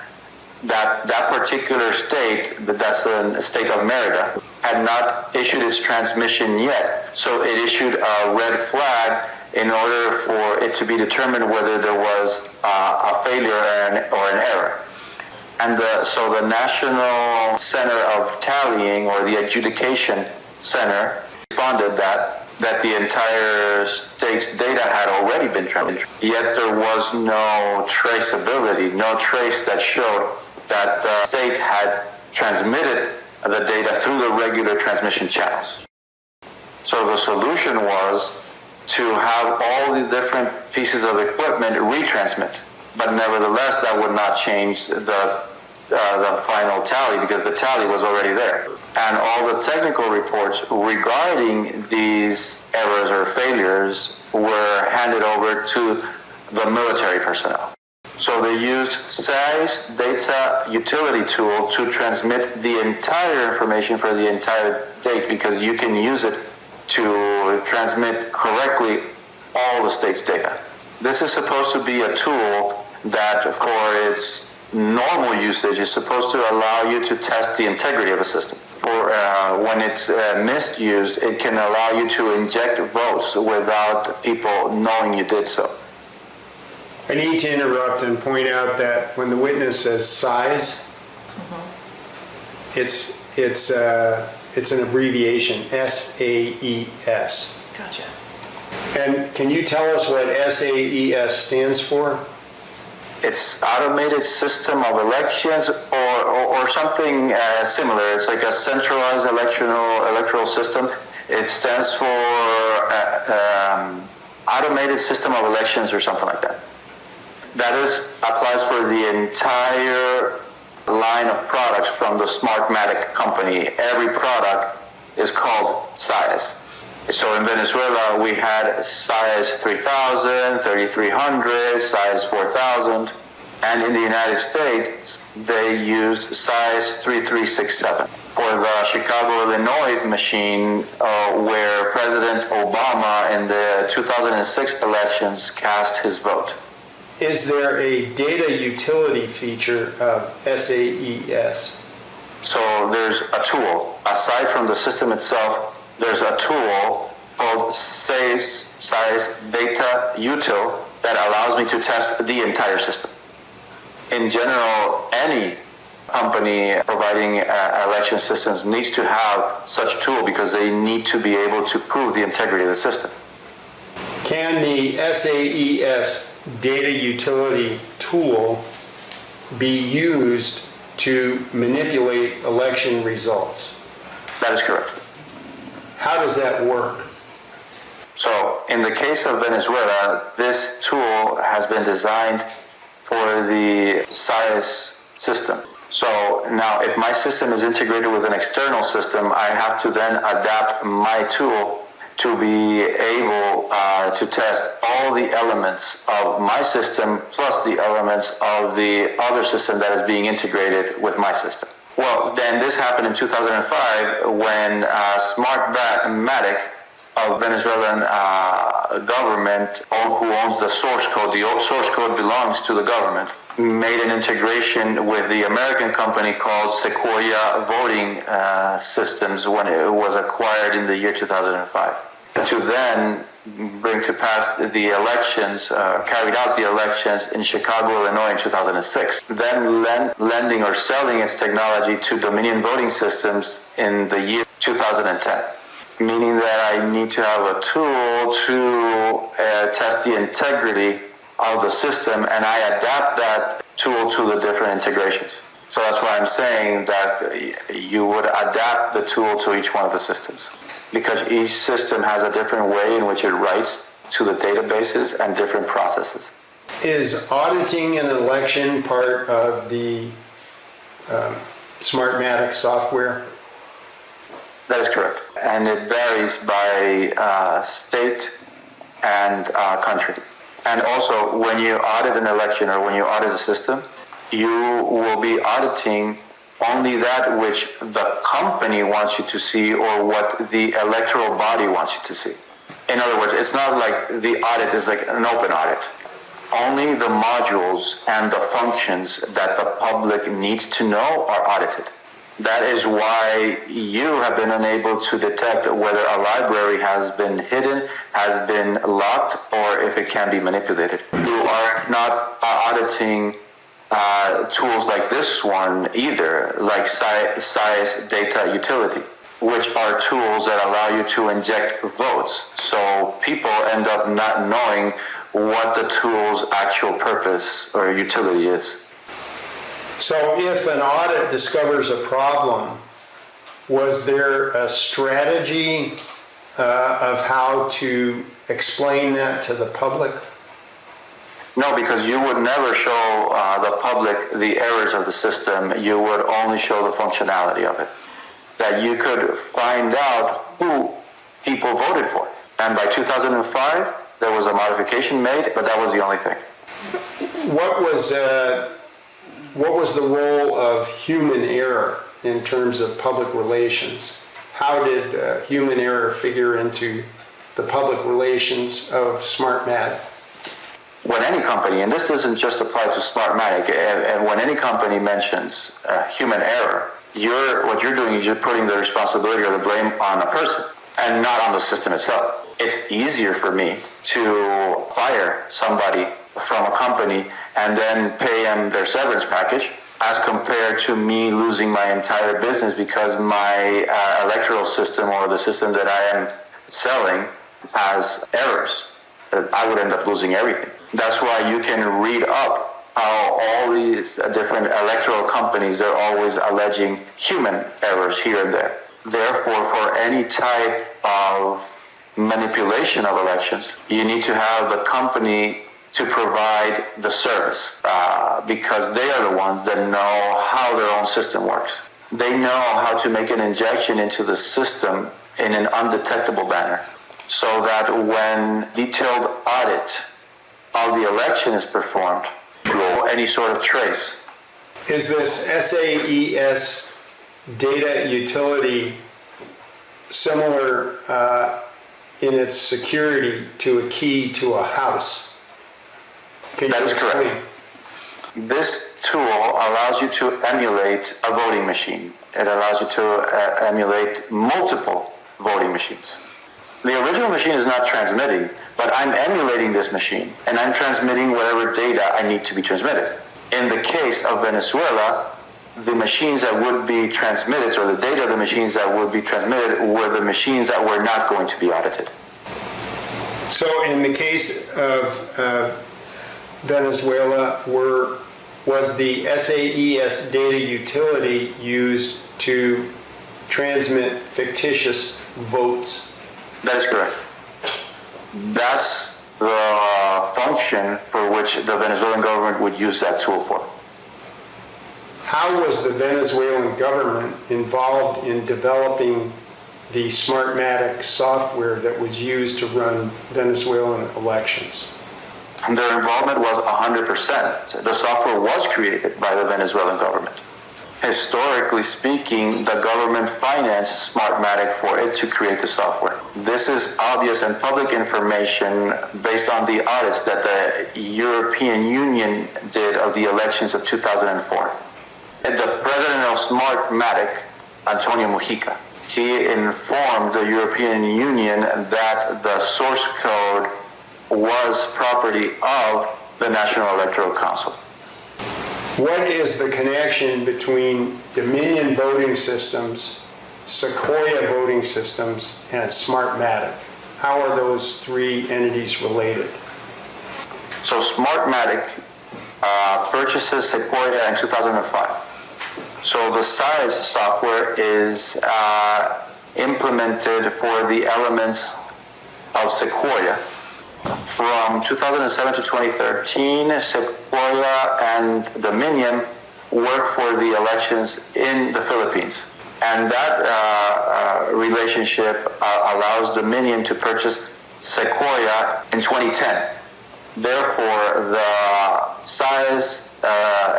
that that particular state, that's the state of Merida, had not issued its transmission yet. So it issued a red flag in order for it to be determined whether there was a failure or an error. And so the National Center of Tallying, or the Adjudication Center, responded that the entire state's data had already been transmitted. Yet there was no traceability, no trace that showed that the state had transmitted the data through the regular transmission channels. So the solution was to have all the different pieces of equipment retransmit. But nevertheless, that would not change the the final tally because the tally was already there. And all the technical reports regarding these errors or failures were handed over to the military personnel. So they used SAIS data utility tool to transmit the entire information for the entire date because you can use it to transmit correctly all the state's data. This is supposed to be a tool that for its normal usage is supposed to allow you to test the integrity of a system. For when it's misused, it can allow you to inject votes without people knowing you did so. I need to interrupt and point out that when the witness says size, it's an abbreviation, SAES. Gotcha. And can you tell us what SAES stands for? It's automated system of elections or something similar. It's like a centralized electoral system. It stands for automated system of elections or something like that. That applies for the entire line of products from the Smartmatic company. Every product is called SAIS. So in Venezuela, we had SAIS 3000, 3300, SAIS 4000, and in the United States, they used SAIS 3367 for the Chicago, Illinois machine where President Obama in the 2006 elections cast his vote. Is there a data utility feature of SAES? So there's a tool. Aside from the system itself, there's a tool called SAIS Data Util that allows me to test the entire system. In general, any company providing election systems needs to have such tool because they need to be able to prove the integrity of the system. Can the SAES data utility tool be used to manipulate election results? That is correct. How does that work? So in the case of Venezuela, this tool has been designed for the SAIS system. So now if my system is integrated with an external system, I have to then adapt my tool to be able to test all the elements of my system plus the elements of the other system that is being integrated with my system. Well, then this happened in 2005 when Smartmatic of Venezuelan government, who owns the source code, the source code belongs to the government, made an integration with the American company called Sequoia voting systems when it was acquired in the year 2005. To then bring to pass the elections, carried out the elections in Chicago, Illinois in 2006. Then lending or selling its technology to Dominion voting systems in the year 2010. Meaning that I need to have a tool to test the integrity of the system, and I adapt that tool to the different integrations. So that's why I'm saying that you would adapt the tool to each one of the systems, because each system has a different way in which it writes to the databases and different processes. Is auditing an election part of the Smartmatic software? That is correct. And it varies by state and country. And also, when you audit an election or when you audit a system, you will be auditing only that which the company wants you to see or what the electoral body wants you to see. In other words, it's not like the audit is like an open audit. Only the modules and the functions that the public needs to know are audited. That is why you have been unable to detect whether a library has been hidden, has been locked, or if it can be manipulated. You are not auditing tools like this one either, like SAIS Data Utility, which are tools that allow you to inject votes. So people end up not knowing what the tool's actual purpose or utility is. So if an audit discovers a problem, was there a strategy of how to explain that to the public? No, because you would never show the public the errors of the system. You would only show the functionality of it. That you could find out who people voted for. And by 2005, there was a modification made, but that was the only thing. What was the role of human error in terms of public relations? How did human error figure into the public relations of Smartmatic? When any company, and this doesn't just apply to Smartmatic, and when any company mentions human error, what you're doing is you're putting the responsibility or the blame on a person and not on the system itself. It's easier for me to fire somebody from a company and then pay them their severance package as compared to me losing my entire business because my electoral system or the system that I am selling has errors. I would end up losing everything. That's why you can read up how all these different electoral companies, they're always alleging human errors here and there. Therefore, for any type of manipulation of elections, you need to have the company to provide the service because they are the ones that know how their own system works. They know how to make an injection into the system in an undetectable manner so that when detailed audit of the election is performed, any sort of trace. Is this SAES data utility similar in its security to a key to a house? That is correct. This tool allows you to emulate a voting machine. It allows you to emulate multiple voting machines. The original machine is not transmitting, but I'm emulating this machine, and I'm transmitting whatever data I need to be transmitted. In the case of Venezuela, the machines that would be transmitted, or the data of the machines that would be transmitted, were the machines that were not going to be audited. So in the case of Venezuela, was the SAES data utility used to transmit fictitious votes? That is correct. That's the function for which the Venezuelan government would use that tool for. How was the Venezuelan government involved in developing the Smartmatic software that was used to run Venezuelan elections? Their involvement was 100%. The software was created by the Venezuelan government. Historically speaking, the government financed Smartmatic for it to create the software. This is obvious and public information based on the audits that the European Union did of the elections of 2004. And the president of Smartmatic, Antonio Mujica, he informed the European Union that the source code was property of the National Electoral Council. What is the connection between Dominion voting systems, Sequoia voting systems, and Smartmatic? How are those three entities related? So Smartmatic purchases Sequoia in 2005. So the SIZE software is implemented for the elements of Sequoia. From 2007 to 2013, Sequoia and Dominion worked for the elections in the Philippines. And that relationship allows Dominion to purchase Sequoia in 2010. Therefore, the SIZE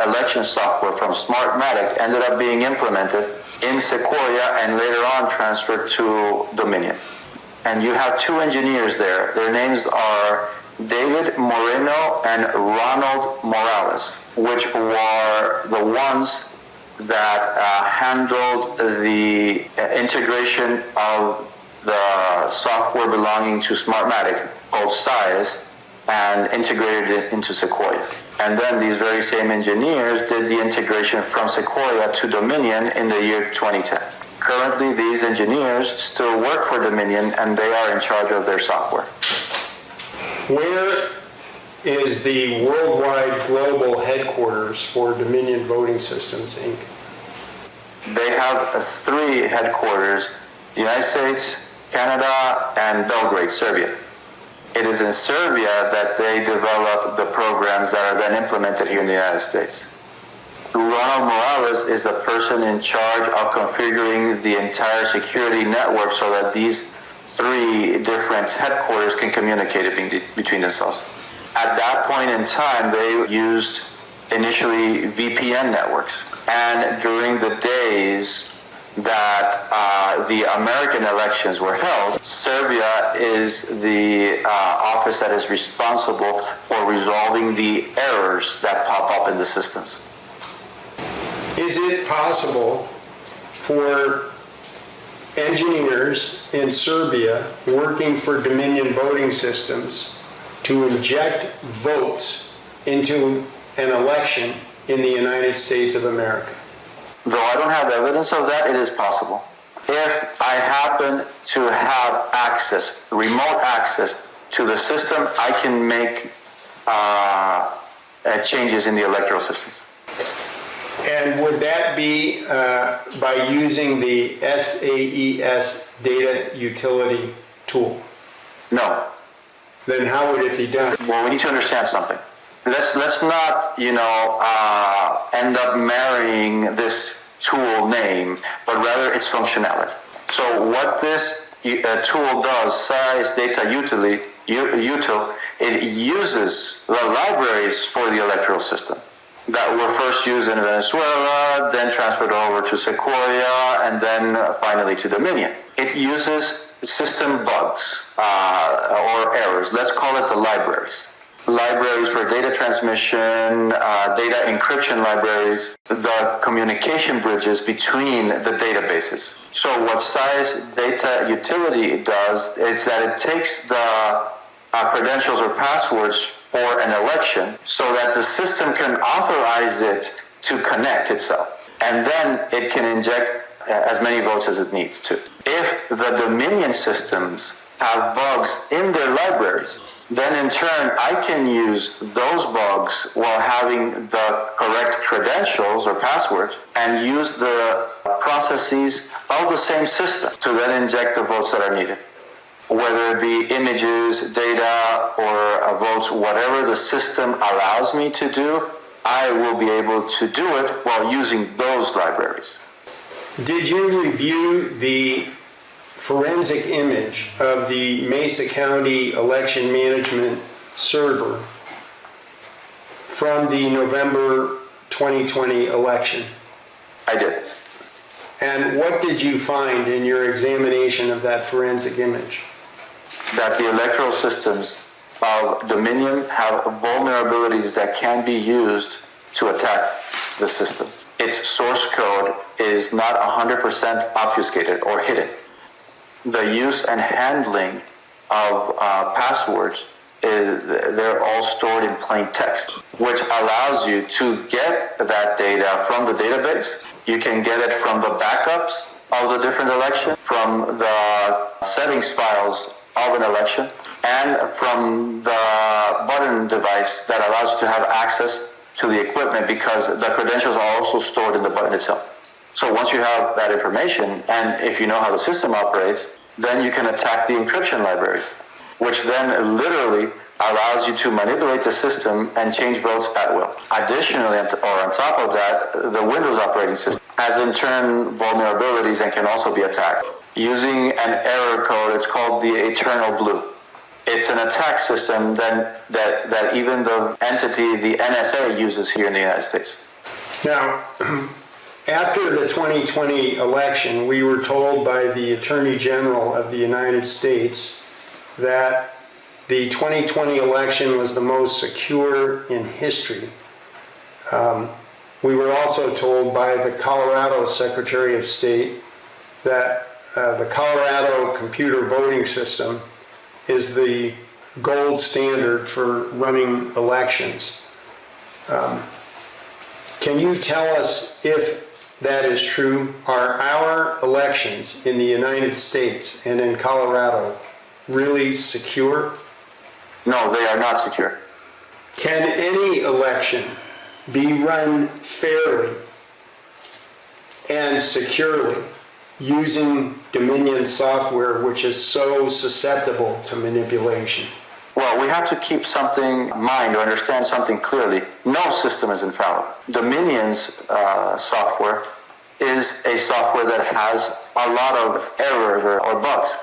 election software from Smartmatic ended up being implemented in Sequoia and later on transferred to Dominion. And you have two engineers there. Their names are David Moreno and Ronald Morales, which were the ones that handled the integration of the software belonging to Smartmatic, called SIZE, and integrated it into Sequoia. And then these very same engineers did the integration from Sequoia to Dominion in the year 2010. Currently, these engineers still work for Dominion, and they are in charge of their software. Where is the worldwide global headquarters for Dominion Voting Systems, Inc.? They have three headquarters: the United States, Canada, and Belgrade, Serbia. It is in Serbia that they develop the program programs that are then implemented here in the United States. Ronald Morales is the person in charge of configuring the entire security network so that these 3 different headquarters can communicate between themselves. At that point in time, they used initially VPN networks. And during the days that the American elections were held, Serbia is the office that is responsible for resolving the errors that pop up in the systems. Is it possible for engineers in Serbia working for Dominion voting systems to inject votes into an election in the United States of America? Though I don't have evidence of that, it is possible. If I happen to have access, remote access to the system, I can make changes in the electoral systems. And would that be by using the SAES data utility tool? No. Then how would it be done? Well, we need to understand something. Let's not, end up marrying this tool name, but rather its functionality. So what this tool does, SAES data util, it uses the libraries for the electoral system that were first used in Venezuela, then transferred over to Sequoia, and then finally to Dominion. It uses system bugs or errors. Let's call it the libraries. Libraries for data transmission, data encryption libraries, the communication bridges between the databases. So what SAES data utility does is that it takes the credentials or passwords for an election so that the system can authorize it to connect itself. And then it can inject as many votes as it needs to. If the Dominion systems have bugs in their libraries, then in turn I can use those bugs while having the correct credentials or passwords and use the processes of the same system to then inject the votes that are needed. Whether it be images, data, or votes, whatever the system allows me to do, I will be able to do it while using those libraries. Did you review the forensic image of the Mesa County election management server from the November 2020 election? I did. And what did you find in your examination of that forensic image? That the electoral systems of Dominion have vulnerabilities that can be used to attack the system. Its source code is not 100% obfuscated or hidden. The use and handling of passwords, they're all stored in plain text, which allows you to get that data from the database. You can get it from the backups of the different elections, from the settings files of an election, and from the button device that allows you to have access to the equipment because the credentials are also stored in the button itself. So once you have that information, and if you know how the system operates, then you can attack the encryption libraries, which then literally allows you to manipulate the system and change votes at will. Additionally, or on top of that, the Windows operating system has in turn vulnerabilities and can also be attacked. Using an error code, it's called the Eternal Blue. It's an attack system that even the entity, the NSA, uses here in the United States. Now, after the 2020 election, we were told by the Attorney General of the United States that the 2020 election was the most secure in history. We were also told by the Colorado Secretary of State that the Colorado computer voting system is the gold standard for running elections. Can you tell us if that is true? Are our elections in the United States and in Colorado really secure? No, they are not secure. Can any election be run fairly and securely using Dominion software, which is so susceptible to manipulation? Well, we have to keep something in mind or understand something clearly. No system is infallible. Dominion's software is a software that has a lot of errors or bugs,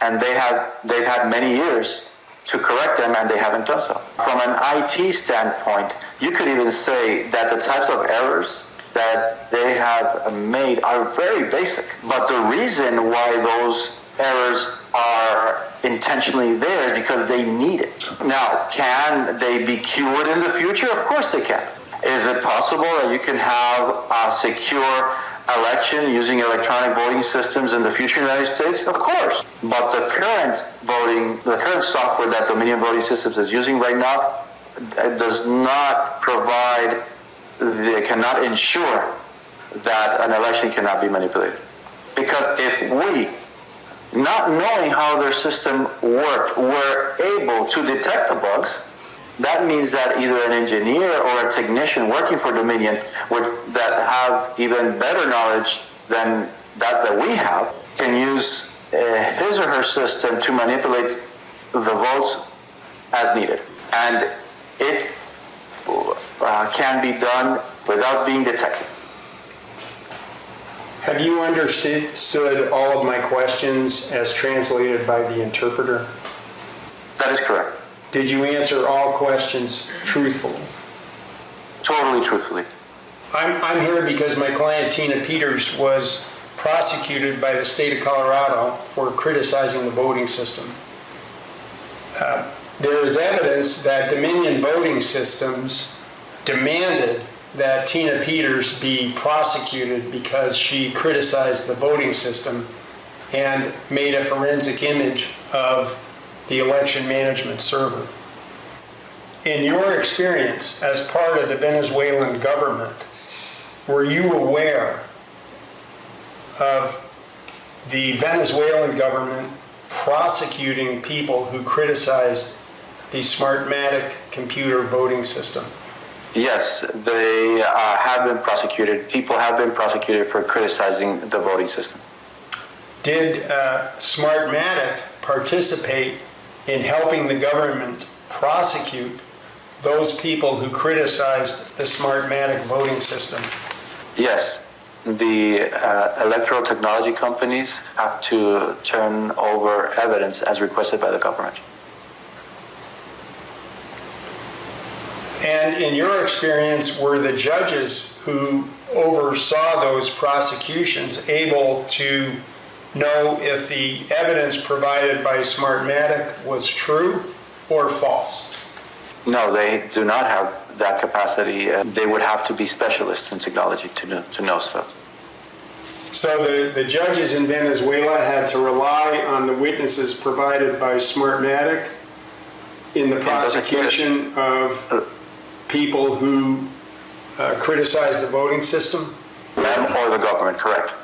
and they've had many years to correct them, and they haven't done so. From an IT standpoint, you could even say that the types of errors that they have made are very basic. But the reason why those errors are intentionally there is because they need it. Now, can they be cured in the future? Of course they can. Is it possible that you can have a secure election using electronic voting systems in the future in the United States? Of course. But the current software that Dominion Voting Systems is using right now does not provide, they cannot ensure that an election cannot be manipulated. Because if we, not knowing how their system worked, were able to detect the bugs, that means that either an engineer or a technician working for Dominion that have even better knowledge than that we have can use his or her system to manipulate the votes as needed. And it can be done without being detected. Have you understood all of my questions as translated by the interpreter? That is correct. Did you answer all questions truthfully? Totally truthfully. I'm here because my client Tina Peters was prosecuted by the state of Colorado for criticizing the voting system. There is evidence that Dominion Voting Systems demanded that Tina Peters be prosecuted because she criticized the voting system and made a forensic image of the election management server. In your experience as part of the Venezuelan government, were you aware of the Venezuelan government prosecuting people who criticized the Smartmatic computer voting system? Yes, they have been prosecuted. People have been prosecuted for criticizing the voting system. Did Smartmatic participate in helping the government prosecute those people who criticized the Smartmatic voting system? Yes, the electoral technology companies have to turn over evidence as requested by the government. And in your experience, were the judges who oversaw those prosecutions able to know if the evidence provided by Smartmatic was true or false? No, they do not have that capacity. They would have to be specialists in technology to know stuff. So the judges in Venezuela had to rely on the witnesses provided by Smartmatic in the prosecution of people who criticize the voting system? Them or the government, correct.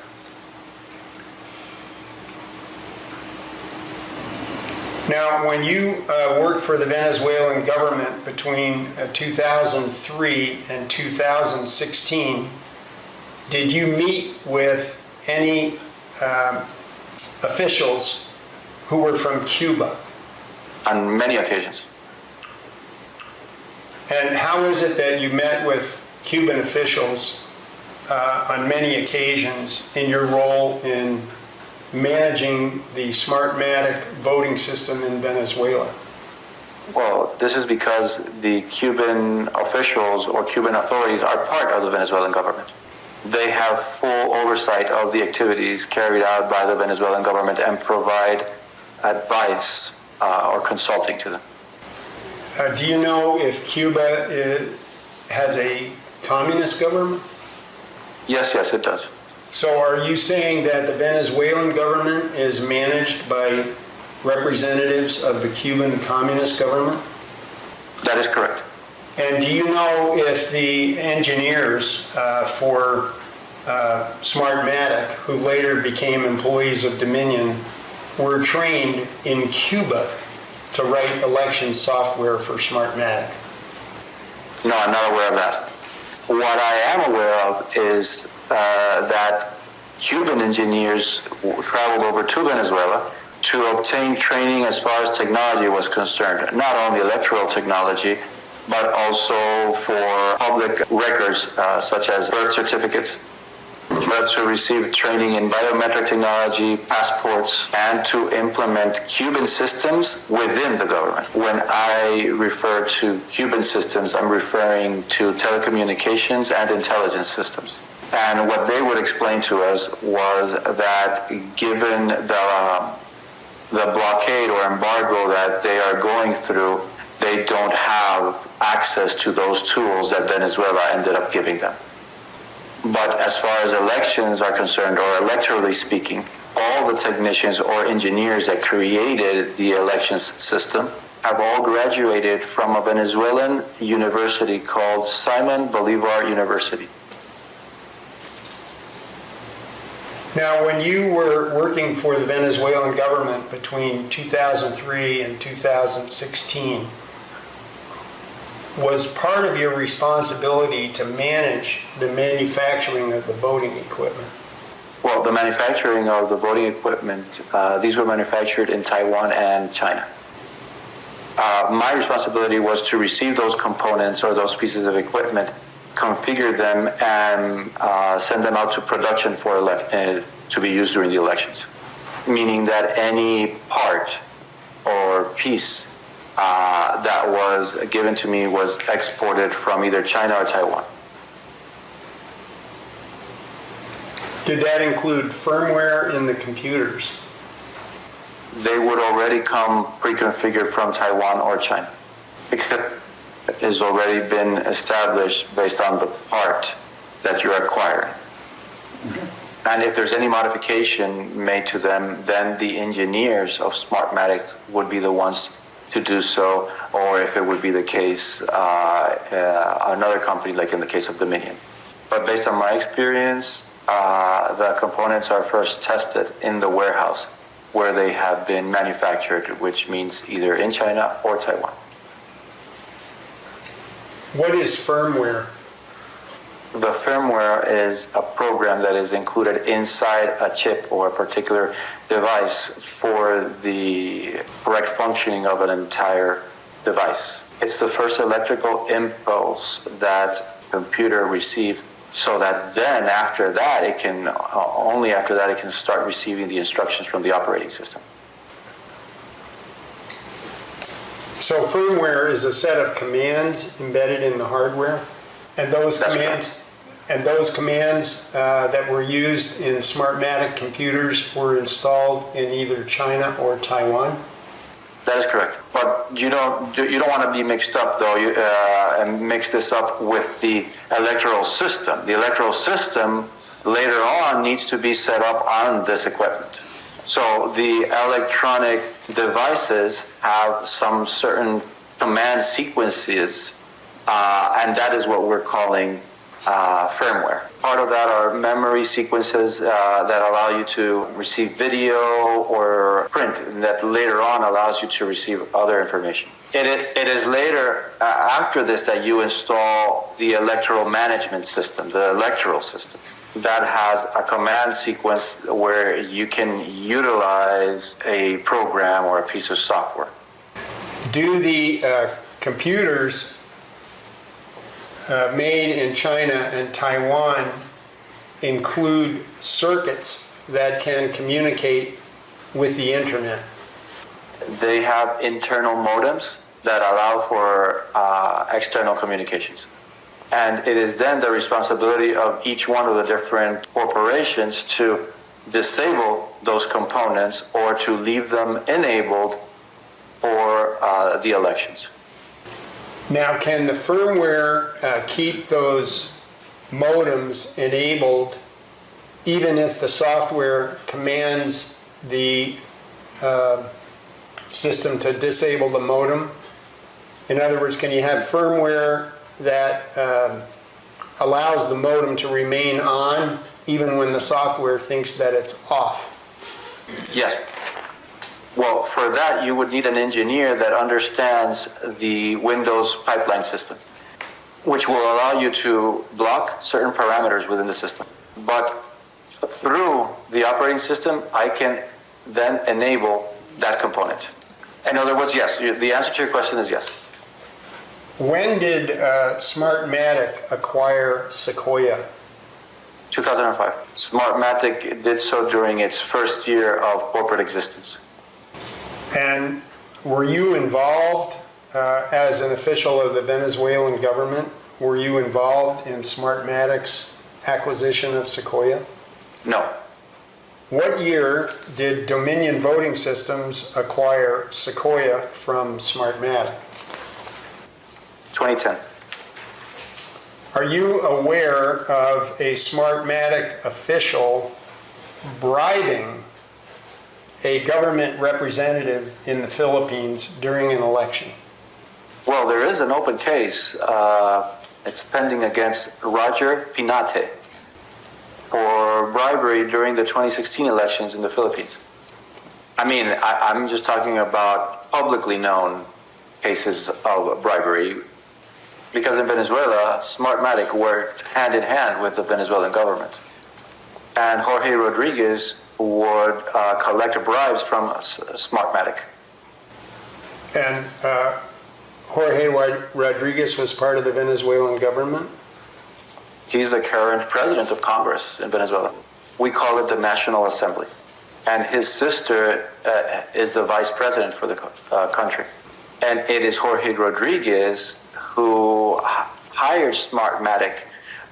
Now, when you worked for the Venezuelan government between 2003 and 2016, did you meet with any officials who were from Cuba? On many occasions. And how is it that you met with Cuban officials on many occasions in your role in managing the Smartmatic voting system in Venezuela? Well, this is because the Cuban officials or Cuban authorities are part of the Venezuelan government. They have full oversight of the activities carried out by the Venezuelan government and provide advice or consulting to them. Do you know if Cuba has a communist government? Yes, it does. So are you saying that the Venezuelan government is managed by representatives of the Cuban communist government? That is correct. And do you know if the engineers for Smartmatic, who later became employees of Dominion, were trained in Cuba to write election software for Smartmatic? No, I'm not aware of that. What I am aware of is that Cuban engineers traveled over to Venezuela to obtain training as far as technology was concerned, not only electoral technology, but also for public records such as birth certificates, but to receive training in biometric technology, passports, and to implement Cuban systems within the government. When I refer to Cuban systems, I'm referring to telecommunications and intelligence systems. And what they would explain to us was that given the blockade or embargo that they are going through, they don't have access to those tools that Venezuela ended up giving them. But as far as elections are concerned, or electorally speaking, all the technicians or engineers that created the elections system have all graduated from a Venezuelan university called Simon Bolivar University. Now, when you were working for the Venezuelan government between 2003 and 2016, was part of your responsibility to manage the manufacturing of the voting equipment? Well, the manufacturing of the voting equipment, these were manufactured in Taiwan and China. My responsibility was to receive those components or those pieces of equipment, configure them, and send them out to production for to be used during the elections. Meaning that any part or piece that was given to me was exported from either China or Taiwan. Did that include firmware in the computers? They would already come pre-configured from Taiwan or China, because it has already been established based on the part that you're acquiring. Okay. And if there's any modification made to them, then the engineers of Smartmatic would be the ones to do so, or if it would be the case, another company, like in the case of Dominion. But based on my experience, the components are first tested in the warehouse where they have been manufactured, which means either in China or Taiwan. What is firmware? The firmware is a program that is included inside a chip or a particular device for the correct functioning of an entire device. It's the first electrical impulse that computer received, so that then after that it can, only after that it can start receiving the instructions from the operating system. So firmware is a set of commands embedded in the hardware, and those That's commands correct. And those commands that were used in Smartmatic computers were installed in either China or Taiwan? That is correct. But you don't want to be mixed up, though, and mix this up with the electoral system. The electoral system later on needs to be set up on this equipment. So the electronic devices have some certain command sequences, and that is what we're calling firmware. Part of that are memory sequences that allow you to receive video or print, and that later on allows you to receive other information. It is later, after this, that you install the electoral management system, the electoral system. That has a command sequence where you can utilize a program or a piece of software. Do the computers made in China and Taiwan include circuits that can communicate with the internet? They have internal modems that allow for external communications. And it is then the responsibility of each one of the different corporations to disable those components or to leave them enabled for the elections. Now, can the firmware keep those modems enabled even if the software commands the system to disable the modem? In other words, can you have firmware that allows the modem to remain on even when the software thinks that it's off? Yes. Well, for that, you would need an engineer that understands the Windows pipeline system, which will allow you to block certain parameters within the system. But through the operating system, I can then enable that component. In other words, yes, the answer to your question is yes. When did Smartmatic acquire Sequoia? 2005. Smartmatic did so during its first year of corporate existence. And were you involved as an official of the Venezuelan government? Were you involved in Smartmatic's acquisition of Sequoia? No. What year did Dominion Voting Systems acquire Sequoia from Smartmatic? 2010. Are you aware of a Smartmatic official bribing a government representative in the Philippines during an election? Well, there is an open case. It's pending against Roger Pinate for bribery during the 2016 elections in the Philippines. I mean, I'm just talking about publicly known cases of bribery, because in Venezuela, Smartmatic worked hand in hand with the Venezuelan government. And Jorge Rodriguez would collect bribes from Smartmatic. And Jorge Rodriguez was part of the Venezuelan government? He's the current president of Congress in Venezuela. We call it the National Assembly. And his sister is the vice president for the country. And it is Jorge Rodriguez who hired Smartmatic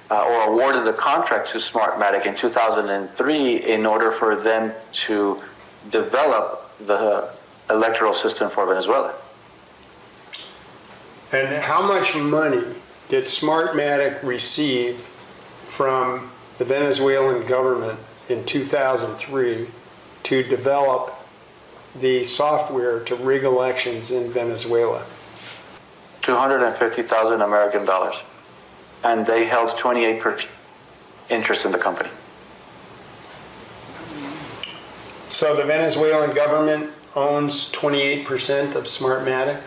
or awarded the contract to Smartmatic in 2003 in order for them to develop the electoral system for Venezuela. And how much money did Smartmatic receive from the Venezuelan government in 2003 to develop the software to rig elections in Venezuela? 250,000 American dollars. And they held 28% interest in the company. So the Venezuelan government owns 28% of Smartmatic?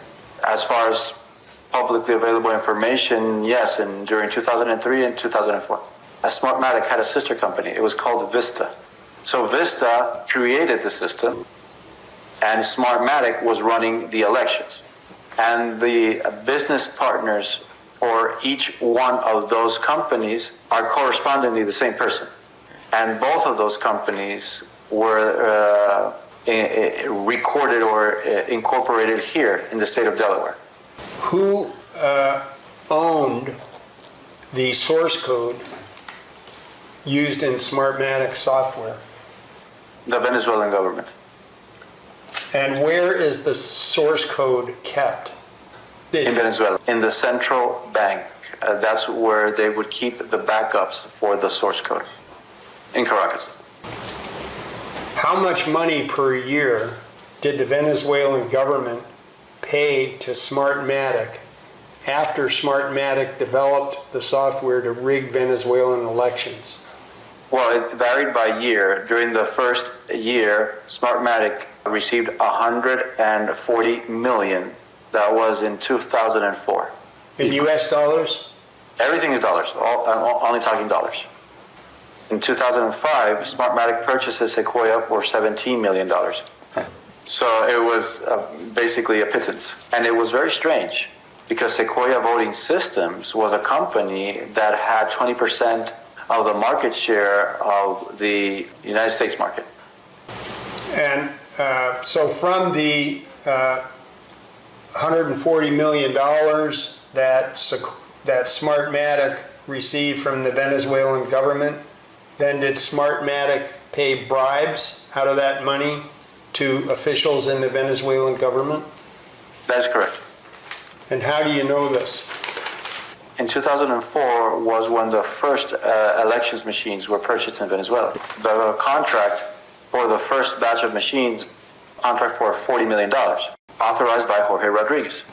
As far as publicly available information, yes, and during 2003 and 2004. Smartmatic had a sister company. It was called Vista. So Vista created the system, and Smartmatic was running the elections. And the business partners for each one of those companies are correspondingly the same person. And both of those companies were recorded or incorporated here in the state of Delaware. Who owned the source code used in Smartmatic software? The Venezuelan government. And where is the source code kept? In Venezuela, in the central bank. That's where they would keep the backups for the source code, in Caracas. How much money per year did the Venezuelan government pay to Smartmatic after Smartmatic developed the software to rig Venezuelan elections? Well, it varied by year. During the first year, Smartmatic received $140 million. That was in 2004. In US dollars? Everything is dollars. I'm only talking dollars. In 2005, Smartmatic purchased Sequoia for $17 million. So it was basically a pittance. And it was very strange because Sequoia Voting Systems was a company that had 20% of the market share of the United States market. And so from the $140 million that Smartmatic received from the Venezuelan government, then did Smartmatic pay bribes out of that money to officials in the Venezuelan government? That's correct. And how do you know this? In 2004 was when the first elections machines were purchased in Venezuela. The contract for the first batch of machines, contract for $40 million, authorized by Jorge Rodriguez.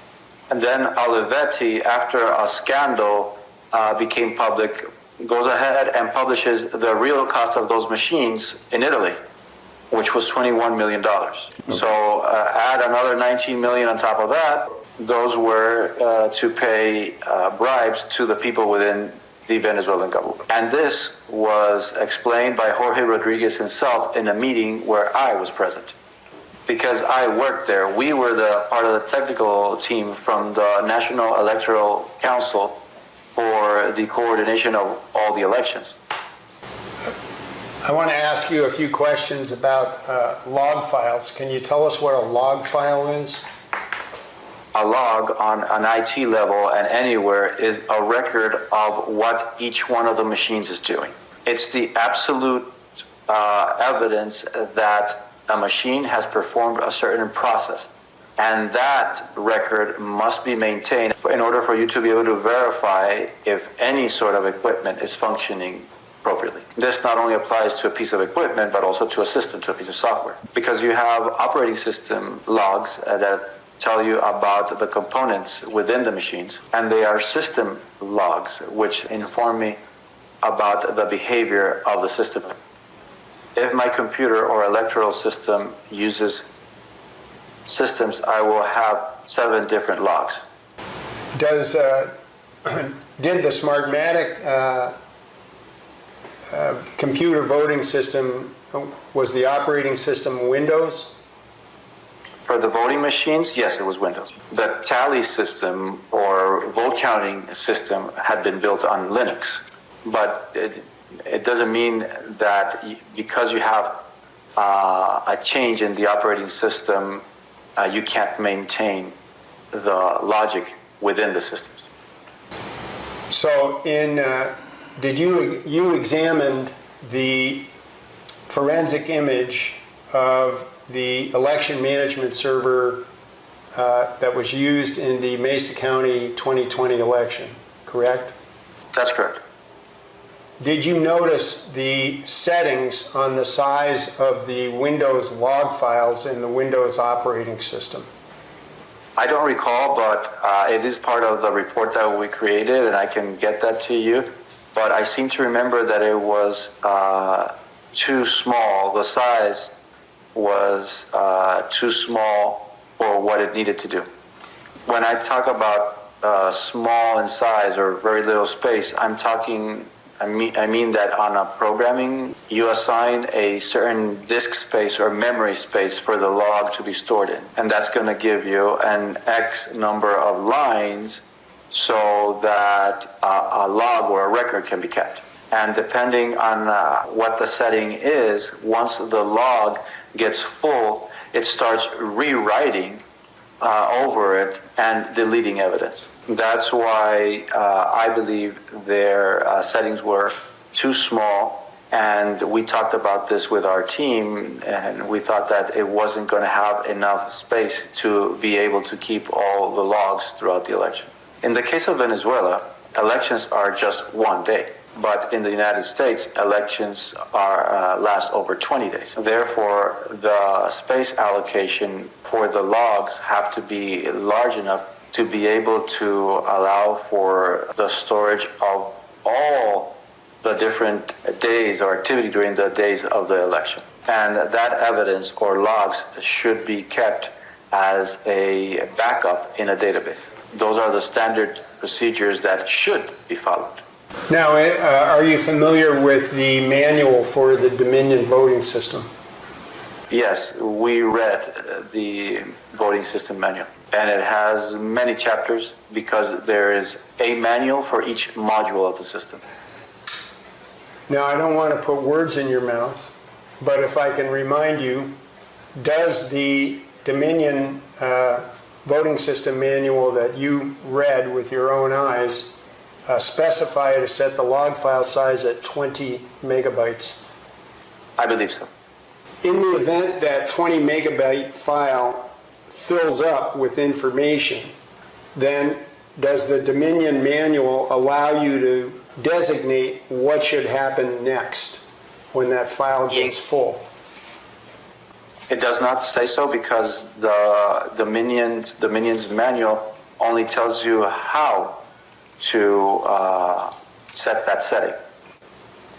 And then Olivetti, after a scandal became public, goes ahead and publishes the real cost of those machines in Italy, which was $21 million. Okay. So add another $19 million on top of that. Those were to pay bribes to the people within the Venezuelan government. And this was explained by Jorge Rodriguez himself in a meeting where I was present. because I worked there. We were the part of the technical team from the National Electoral Council for the coordination of all the elections. I want to ask you a few questions about log files. Can you tell us what a log file is? A log on an IT level and anywhere is a record of what each one of the machines is doing. It's the absolute evidence that a machine has performed a certain process. And that record must be maintained in order for you to be able to verify if any sort of equipment is functioning appropriately. This not only applies to a piece of equipment, but also to a system, to a piece of software. Because you have operating system logs that tell you about the components within the machines, and they are system logs, which inform me about the behavior of the system. If my computer or electoral system uses systems, I will have 7 different logs. Did the Smartmatic computer voting system, was the operating system Windows? For the voting machines, yes, it was Windows. The tally system or vote counting system had been built on Linux, but it doesn't mean that because you have a change in the operating system, you can't maintain the logic within the systems. So did you examined the forensic image of the election management server that was used in the Mesa County 2020 election, correct? That's correct. Did you notice the settings on the size of the Windows log files in the Windows operating system? I don't recall, but it is part of the report that we created, and I can get that to you. But I seem to remember that it was too small. The size was too small for what it needed to do. When I talk about small in size or very little space, I mean that on a programming, you assign a certain disk space or memory space for the log to be stored in. And that's going to give you an X number of lines so that a log or a record can be kept. And depending on what the setting is, once the log gets full, it starts rewriting over it and deleting evidence. That's why I believe their settings were too small, and we talked about this with our team, and we thought that it wasn't going to have enough space to be able to keep all the logs throughout the election. In the case of Venezuela, elections are just one day. But in the United States, elections last over 20 days. Therefore, the space allocation for the logs have to be large enough to be able to allow for the storage of all the different days or activity during the days of the election. And that evidence or logs should be kept as a backup in a database. Those are the standard procedures that should be followed. Now, are you familiar with the manual for the Dominion voting system? Yes, we read the voting system manual, and it has many chapters because there is a manual for each module of the system. Now, I don't want to put words in your mouth, but if I can remind you, does the Dominion voting system manual that you read with your own eyes specify to set the log file size at 20 megabytes? I believe so. In the event that 20 megabyte file fills up with information, then does the Dominion manual allow you to designate what should happen next when that file gets full? It does not say so because the Dominion's manual only tells you how to set that setting.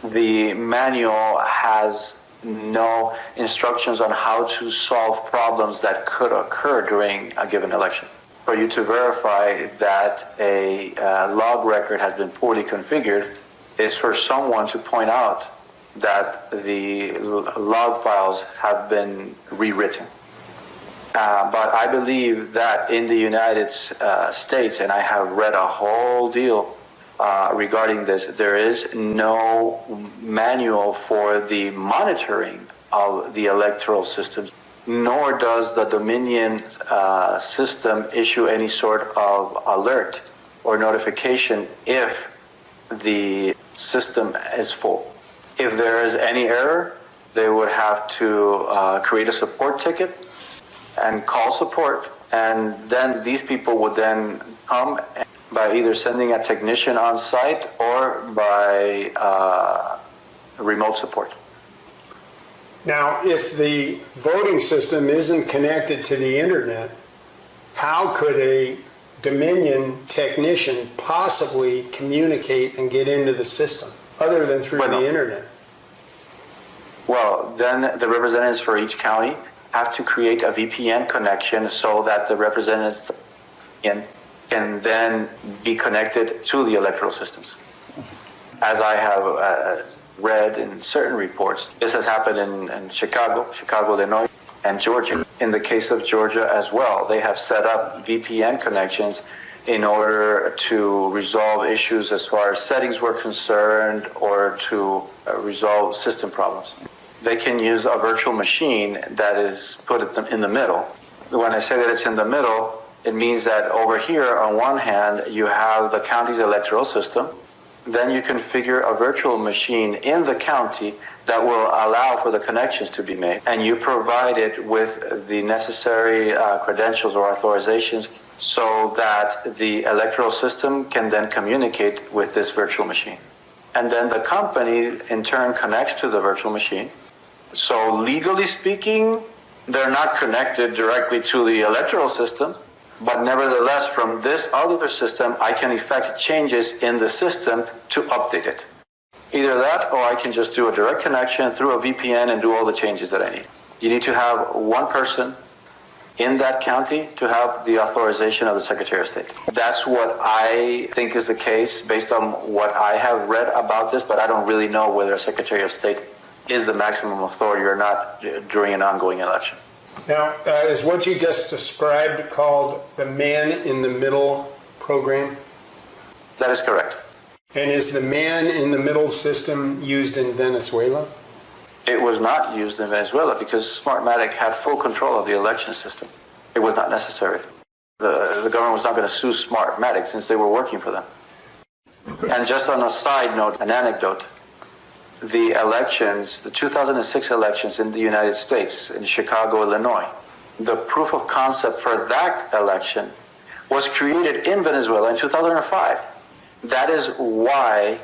The manual has no instructions on how to solve problems that could occur during a given election. For you to verify that a log record has been poorly configured is for someone to point out that the log files have been rewritten. But I believe that in the United States, and I have read a whole deal regarding this, there is no manual for the monitoring of the electoral systems, nor does the Dominion system issue any sort of alert or notification if the system is full. If there is any error, they would have to create a support ticket and call support, and then these people would then come by either sending a technician on site or by remote support. Now, if the voting system isn't connected to the internet, how could a Dominion technician possibly communicate and get into the system other than through the internet? Well, then the representatives for each county have to create a VPN connection so that the representatives can then be connected to the electoral systems. As I have read in certain reports, this has happened in Chicago, Illinois, and Georgia. In the case of Georgia as well, they have set up VPN connections in order to resolve issues as far as settings were concerned or to resolve system problems. They can use a virtual machine that is put in the middle. When I say that it's in the middle, it means that over here on one hand you have the county's electoral system, then you configure a virtual machine in the county that will allow for the connections to be made, and you provide it with the necessary credentials or authorizations so that the electoral system can then communicate with this virtual machine. And then the company in turn connects to the virtual machine. So legally speaking, they're not connected directly to the electoral system, but nevertheless from this other system, I can effect changes in the system to update it. Either that, or I can just do a direct connection through a VPN and do all the changes that I need. You need to have one person in that county to have the authorization of the Secretary of State. That's what I think is the case based on what I have read about this, but I don't really know whether a Secretary of State is the maximum authority or not during an ongoing election. Now, is what you just described called the man-in-the-middle program? That is correct. And is the man-in-the-middle system used in Venezuela? It was not used in Venezuela because Smartmatic had full control of the election system. It was not necessary. The government was not going to sue Smartmatic since they were working for them. And just on a side note, an anecdote, the elections, the 2006 elections in the United States, in Chicago, Illinois, the proof of concept for that election was created in Venezuela in 2005. That is why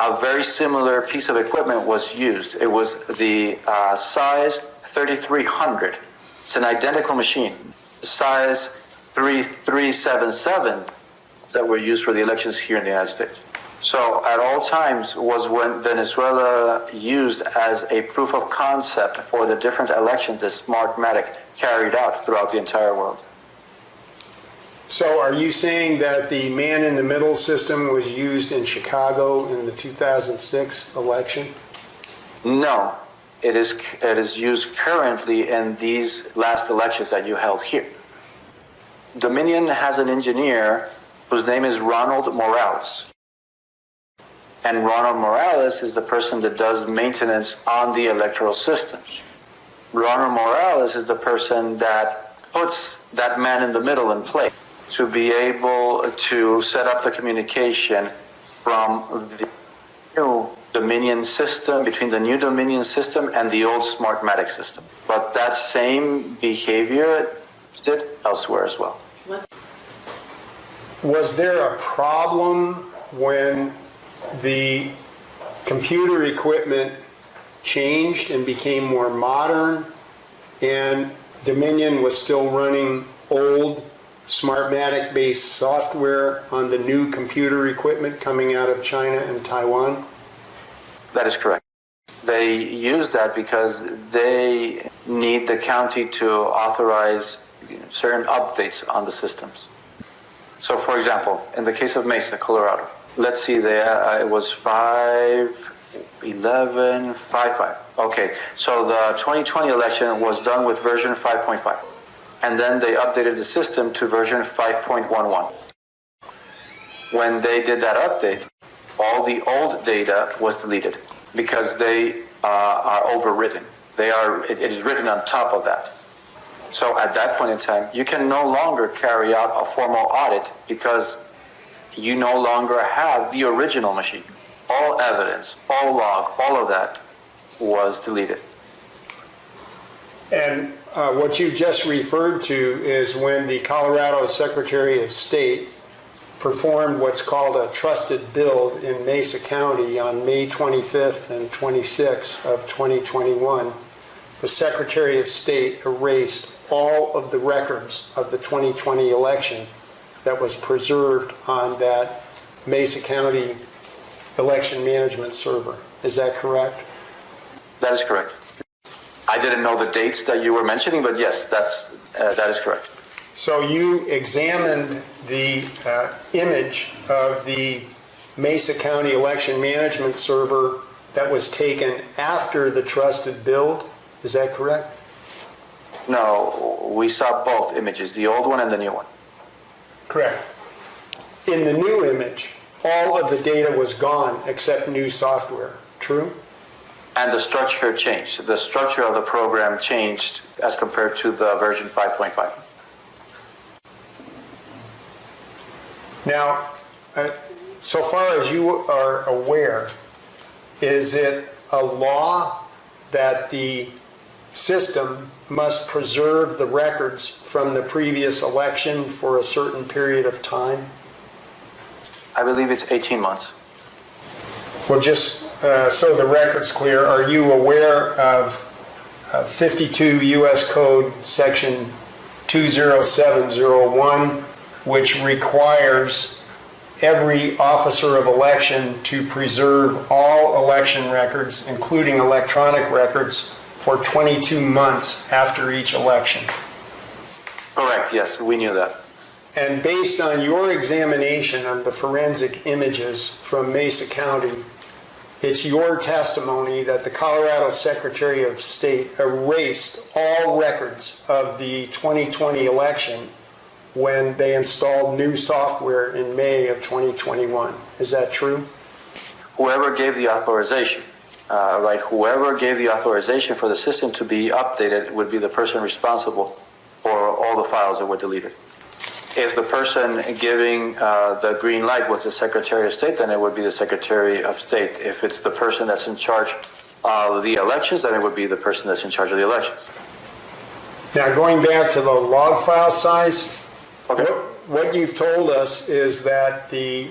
a very similar piece of equipment was used. It was the size 3300. It's an identical machine. Size 3377 that were used for the elections here in the United States. So at all times was when Venezuela used as a proof of concept for the different elections that Smartmatic carried out throughout the entire world. So are you saying that the man-in-the-middle system was used in Chicago in the 2006 election? No, it is used currently in these last elections that you held here. Dominion has an engineer whose name is Ronald Morales. And Ronald Morales is the person that does maintenance on the electoral system. Ronald Morales is the person that puts that man in the middle in place to be able to set up the communication from the new Dominion system, between the new Dominion system and the old Smartmatic system. But that same behavior exists elsewhere as well. Was there a problem when the computer equipment changed and became more modern and Dominion was still running old Smartmatic based software on the new computer equipment coming out of China and Taiwan? That is correct. They use that because they need the county to authorize certain updates on the systems. So for example, in the case of Mesa, Colorado, let's see there, it was 5.11.55. Okay, so the 2020 election was done with version 5.5. and then they updated the system to version 5.11. When they did that update, all the old data was deleted because they are overwritten. It is written on top of that. So at that point in time, you can no longer carry out a formal audit because you no longer have the original machine. All evidence, all log, all of that was deleted. And what you just referred to is when the Colorado Secretary of State performed what's called a trusted build in Mesa County on May 25th and 26th of 2021. The Secretary of State erased all of the records of the 2020 election that was preserved on that Mesa County election management server. Is that correct? That is correct. I didn't know the dates that you were mentioning, but yes, that is correct. So you examined the image of the Mesa County election management server that was taken after the trusted build. Is that correct? No, we saw both images, the old one and the new one. Correct. In the new image, all of the data was gone except new software. True? And the structure changed. The structure of the program changed as compared to the version 5.5. Now, so far as you are aware, is it a law that the system must preserve the records from the previous election for a certain period of time? I believe it's 18 months. Well, just so the record's clear, are you aware of 52 U.S. Code Section 20701, which requires every officer of election to preserve all election records, including electronic records, for 22 months after each election? Correct, yes, we knew that. And based on your examination of the forensic images from Mesa County, it's your testimony that the Colorado Secretary of State erased all records of the 2020 election when they installed new software in May of 2021. Is that true? Whoever gave the authorization, whoever gave the authorization for the system to be updated would be the person responsible for all the files that were deleted. If the person giving the green light was the Secretary of State, then it would be the Secretary of State. If it's the person that's in charge of the elections, then it would be the person that's in charge of the elections. Now, going back to the log file size, Okay. what you've told us is that the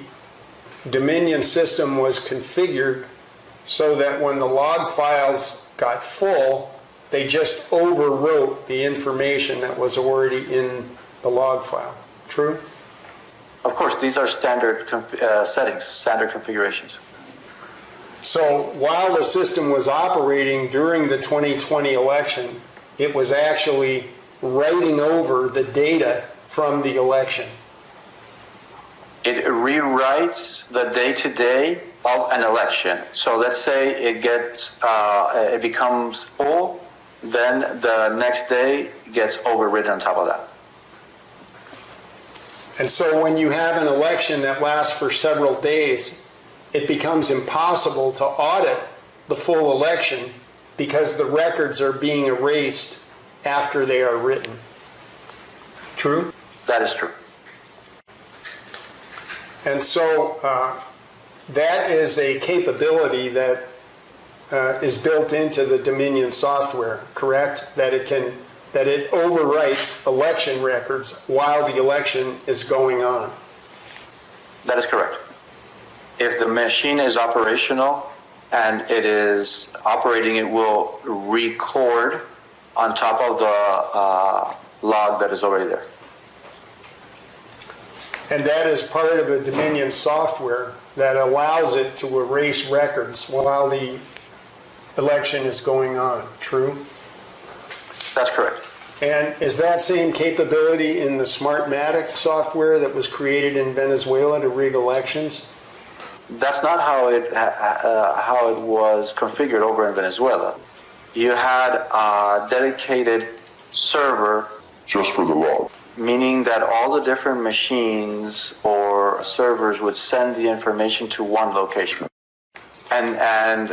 Dominion system was configured so that when the log files got full, they just overwrote the information that was already in the log file. True? Of course, these are standard settings, standard configurations. So while the system was operating during the 2020 election, it was actually writing over the data from the election. It rewrites the day-to-day of an election. So let's say it becomes full, then the next day gets overwritten on top of that. And so when you have an election that lasts for several days, it becomes impossible to audit the full election because the records are being erased after they are written. True? That is true. And so that is a capability that is built into the Dominion software, correct? That it overwrites election records while the election is going on. That is correct. If the machine is operational and it is operating, it will record on top of the log that is already there. And that is part of the Dominion software that allows it to erase records while the election is going on. True? That's correct. And is that same capability in the Smartmatic software that was created in Venezuela to rig elections? That's not how it was configured over in Venezuela. You had a dedicated server just for the log. Meaning that all the different machines or servers would send the information to one location. And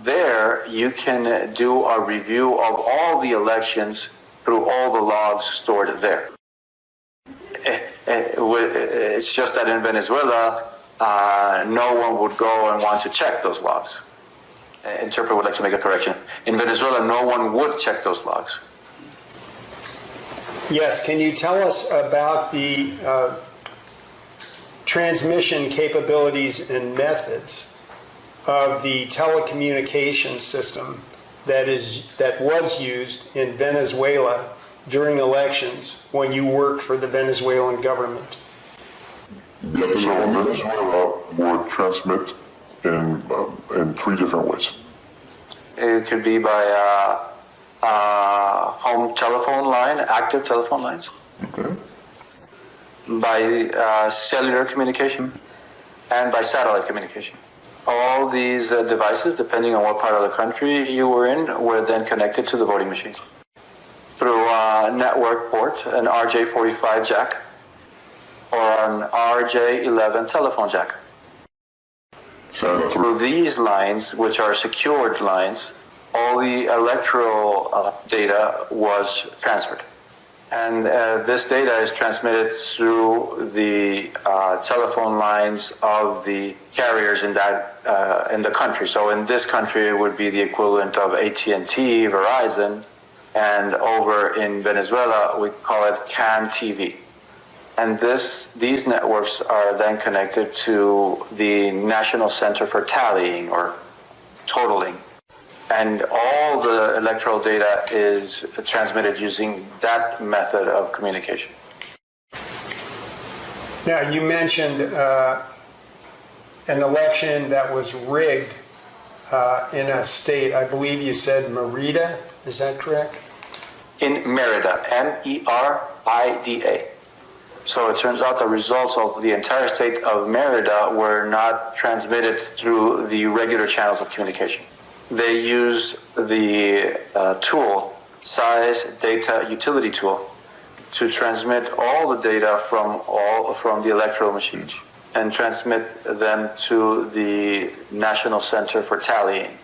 there you can do a review of all the elections through all the logs stored there. It's just that in Venezuela, no one would go and want to check those logs. Interpreter would like to make a correction. In Venezuela, no one would check those logs. Yes, can you tell us about the transmission capabilities and methods of the telecommunications system that was used in Venezuela during elections when you worked for the Venezuelan government? So Venezuela would transmit in 3 different ways. It could be by home telephone line, active telephone lines. Okay. By cellular communication, and by satellite communication. All these devices, depending on what part of the country you were in, were then connected to the voting machines through a network port, an RJ45 jack, or an RJ11 telephone jack. So Through these lines, which are secured lines, all the electoral data was transferred. And this data is transmitted through the telephone lines of the carriers in that in the country. So in this country, it would be the equivalent of AT&T, Verizon, and over in Venezuela, we call it CAN TV. And these networks are then connected to the National Center for Tallying or Totaling. And all the electoral data is transmitted using that method of communication. Now, you mentioned an election that was rigged in a state, I believe you said Merida, is that correct? In Merida, MERIDA. So it turns out the results of the entire state of Merida were not transmitted through the regular channels of communication. They used the tool, Size Data Utility Tool, to transmit all the data from the electoral machines and transmit them to the National Center for Tallying.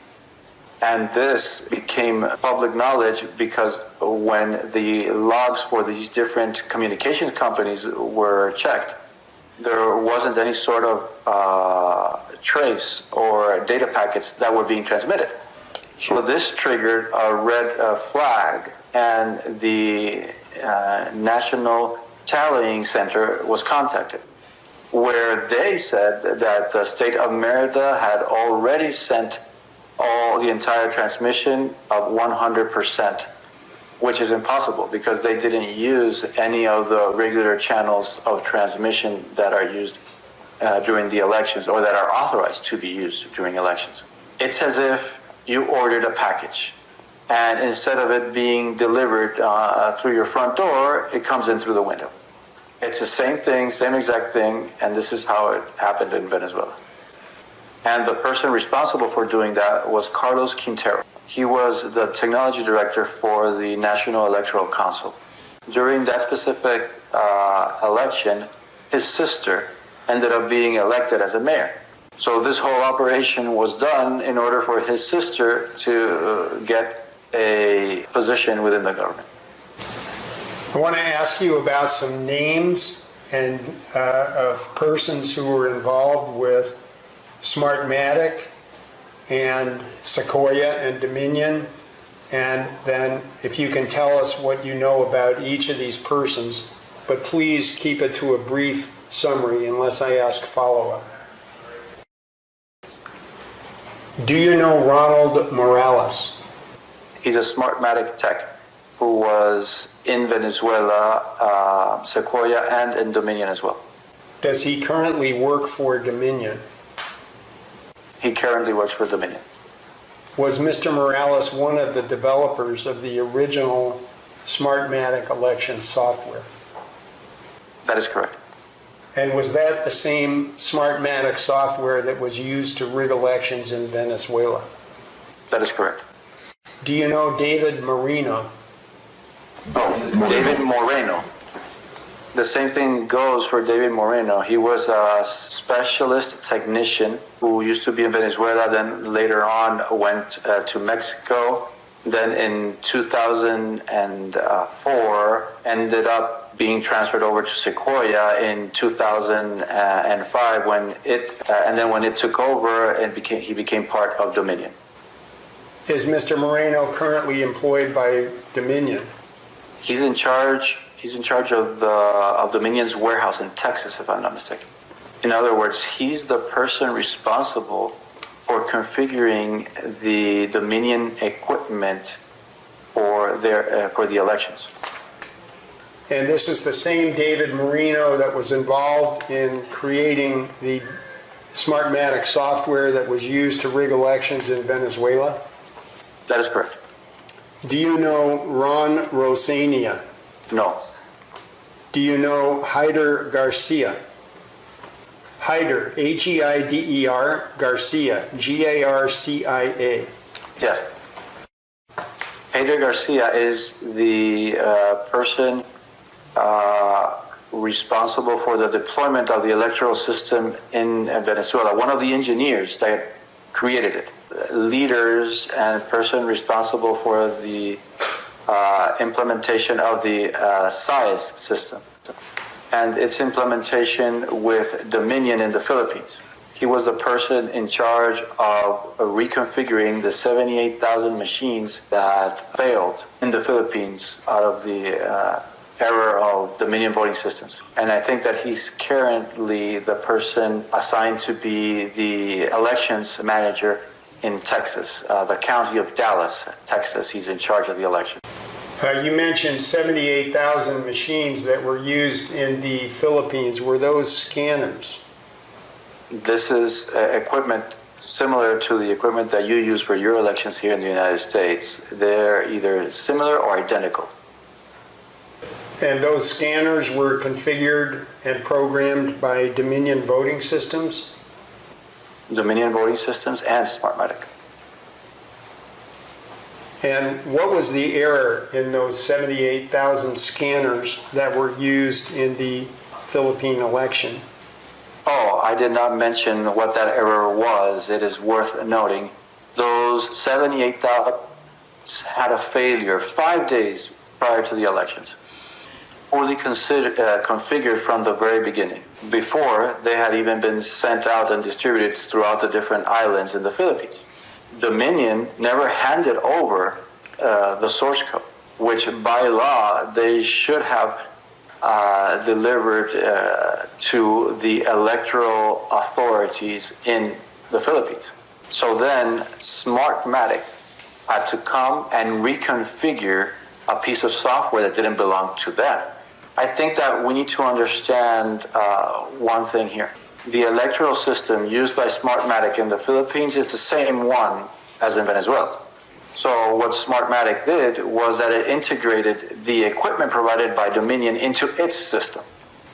And this became public knowledge because when the logs for these different communications companies were checked, there wasn't any sort of trace or data packets that were being transmitted. So this triggered a red flag, and the National Tallying Center was contacted, where they said that the state of Merida had already sent the entire transmission of 100%, which is impossible because they didn't use any of the regular channels of transmission that are used during the elections or that are authorized to be used during elections. It's as if you ordered a package, and instead of it being delivered through your front door, it comes in through the window. It's the same thing, same exact thing, and this is how it happened in Venezuela. And the person responsible for doing that was Carlos Quintero. He was the technology director for the National Electoral Council. During that specific election, his sister ended up being elected as a mayor. So this whole operation was done in order for his sister to get a position within the government. I want to ask you about some names and of persons who were involved with Smartmatic and Sequoia and Dominion, and then if you can tell us what you know about each of these persons, but please keep it to a brief summary unless I ask follow-up. Do you know Ronald Morales? He's a Smartmatic tech who was in Venezuela, Sequoia, and in Dominion as well. Does he currently work for Dominion? He currently works for Dominion. Was Mr. Morales one of the developers of the original Smartmatic election software? That is correct. And was that the same Smartmatic software that was used to rig elections in Venezuela? That is correct. Do you know David Marino? David Moreno. The same thing goes for David Moreno. He was a specialist technician who used to be in Venezuela, then later on went to Mexico. Then in 2004, ended up being transferred over to Sequoia in 2005 when it took over and he became part of Dominion. Is Mr. Moreno currently employed by Dominion? He's in charge of Dominion's warehouse in Texas, if I'm not mistaken. In other words, he's the person responsible for configuring the Dominion equipment for the elections. And this is the same David Moreno that was involved in creating the Smartmatic software that was used to rig elections in Venezuela? That is correct. Do you know Ron Rosania? No. Do you know Heider Garcia? Heider, Heider, Garcia, Garcia. Yes. Heider Garcia is the person responsible for the deployment of the electoral system in Venezuela, one of the engineers that created it. Leaders and person responsible for the implementation of the SIS system and its implementation with Dominion in the Philippines. He was the person in charge of reconfiguring the 78,000 machines that failed in the Philippines out of the error of Dominion voting systems. And I think that he's currently the person assigned to be the elections manager in Texas, the county of Dallas, Texas. He's in charge of the election. You mentioned 78,000 machines that were used in the Philippines. Were those scanners? This is equipment similar to the equipment that you use for your elections here in the United States. They're either similar or identical. And those scanners were configured and programmed by Dominion voting systems? Dominion voting systems and Smartmatic. And what was the error in those 78,000 scanners that were used in the Philippine election? Oh, I did not mention what that error was. It is worth noting. Those 78,000 had a failure 5 days prior to the elections. Poorly configured from the very beginning, before they had even been sent out and distributed throughout the different islands in the Philippines. Dominion never handed over the source code, which by law they should have delivered to the electoral authorities in the Philippines. So then Smartmatic had to come and reconfigure a piece of software that didn't belong to them. I think that we need to understand one thing here. The electoral system used by Smartmatic in the Philippines is the same one as in Venezuela. So what Smartmatic did was that it integrated the equipment provided by Dominion into its system.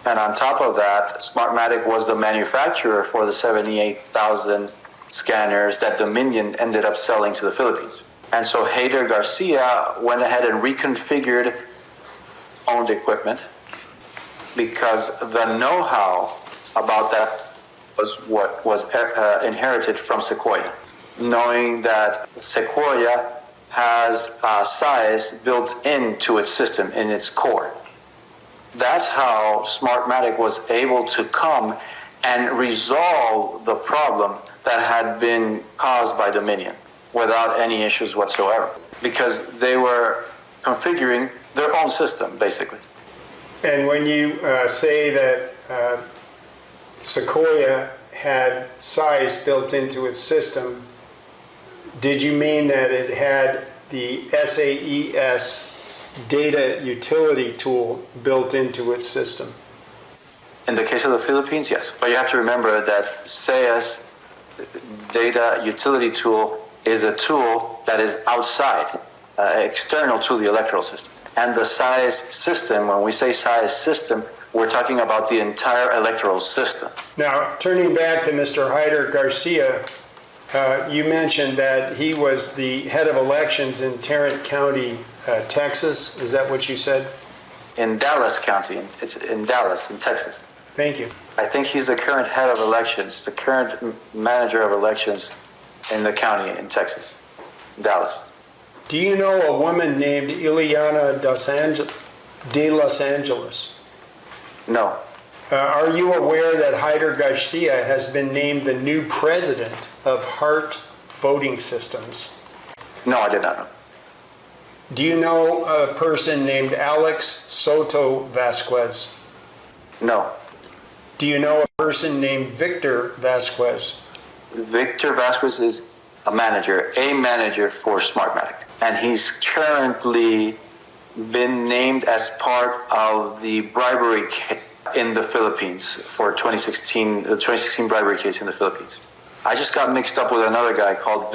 And on top of that, Smartmatic was the manufacturer for the 78,000 scanners that Dominion ended up selling to the Philippines. And so Heider Garcia went ahead and reconfigured owned equipment because the know-how about that was what was inherited from Sequoia, knowing that Sequoia has SIS built into its system, in its core. That's how Smartmatic was able to come and resolve the problem that had been caused by Dominion without any issues whatsoever, because they were configuring their own system, basically. And when you say that Sequoia had SIS built into its system, did you mean that it had the SAES data utility tool built into its system? In the case of the Philippines, yes. But you have to remember that SAES data utility tool is a tool that is outside, external to the electoral system. And the SIS system, when we say SIS system, we're talking about the entire electoral system. Now, turning back to Mr. Heider Garcia, you mentioned that he was the head of elections in Tarrant County, Texas. Is that what you said? In Dallas County. It's in Dallas, in Texas. Thank you. I think he's the current head of elections, the current manager of elections in the county in Texas, Dallas. Do you know a woman named Ileana de Los Angeles? No. Are you aware that Hyder Garcia has been named the new president of Hart Voting Systems? No, I did not know. Do you know a person named Alex Soto Vasquez? No. Do you know a person named Victor Vasquez? Victor Vasquez is a manager for Smartmatic. And he's currently been named as part of the bribery case in the Philippines for the 2016 bribery case in the Philippines. I just got mixed up with another guy called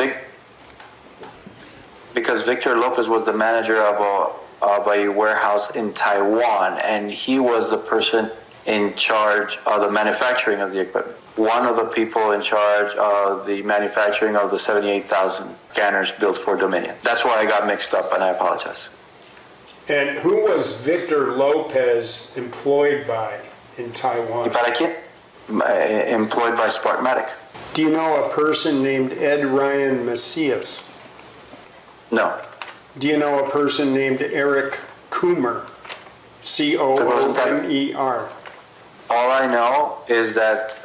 because Victor Lopez was the manager of a warehouse in Taiwan, and he was the person in charge of the manufacturing of the equipment. One of the people in charge of the manufacturing of the 78,000 scanners built for Dominion. That's why I got mixed up, and I apologize. And who was Victor Lopez employed by in Taiwan? Employed by Smartmatic. Do you know a person named Ed Ryan Macias? No. Do you know a person named Eric Coomer? Coomer. All I know is that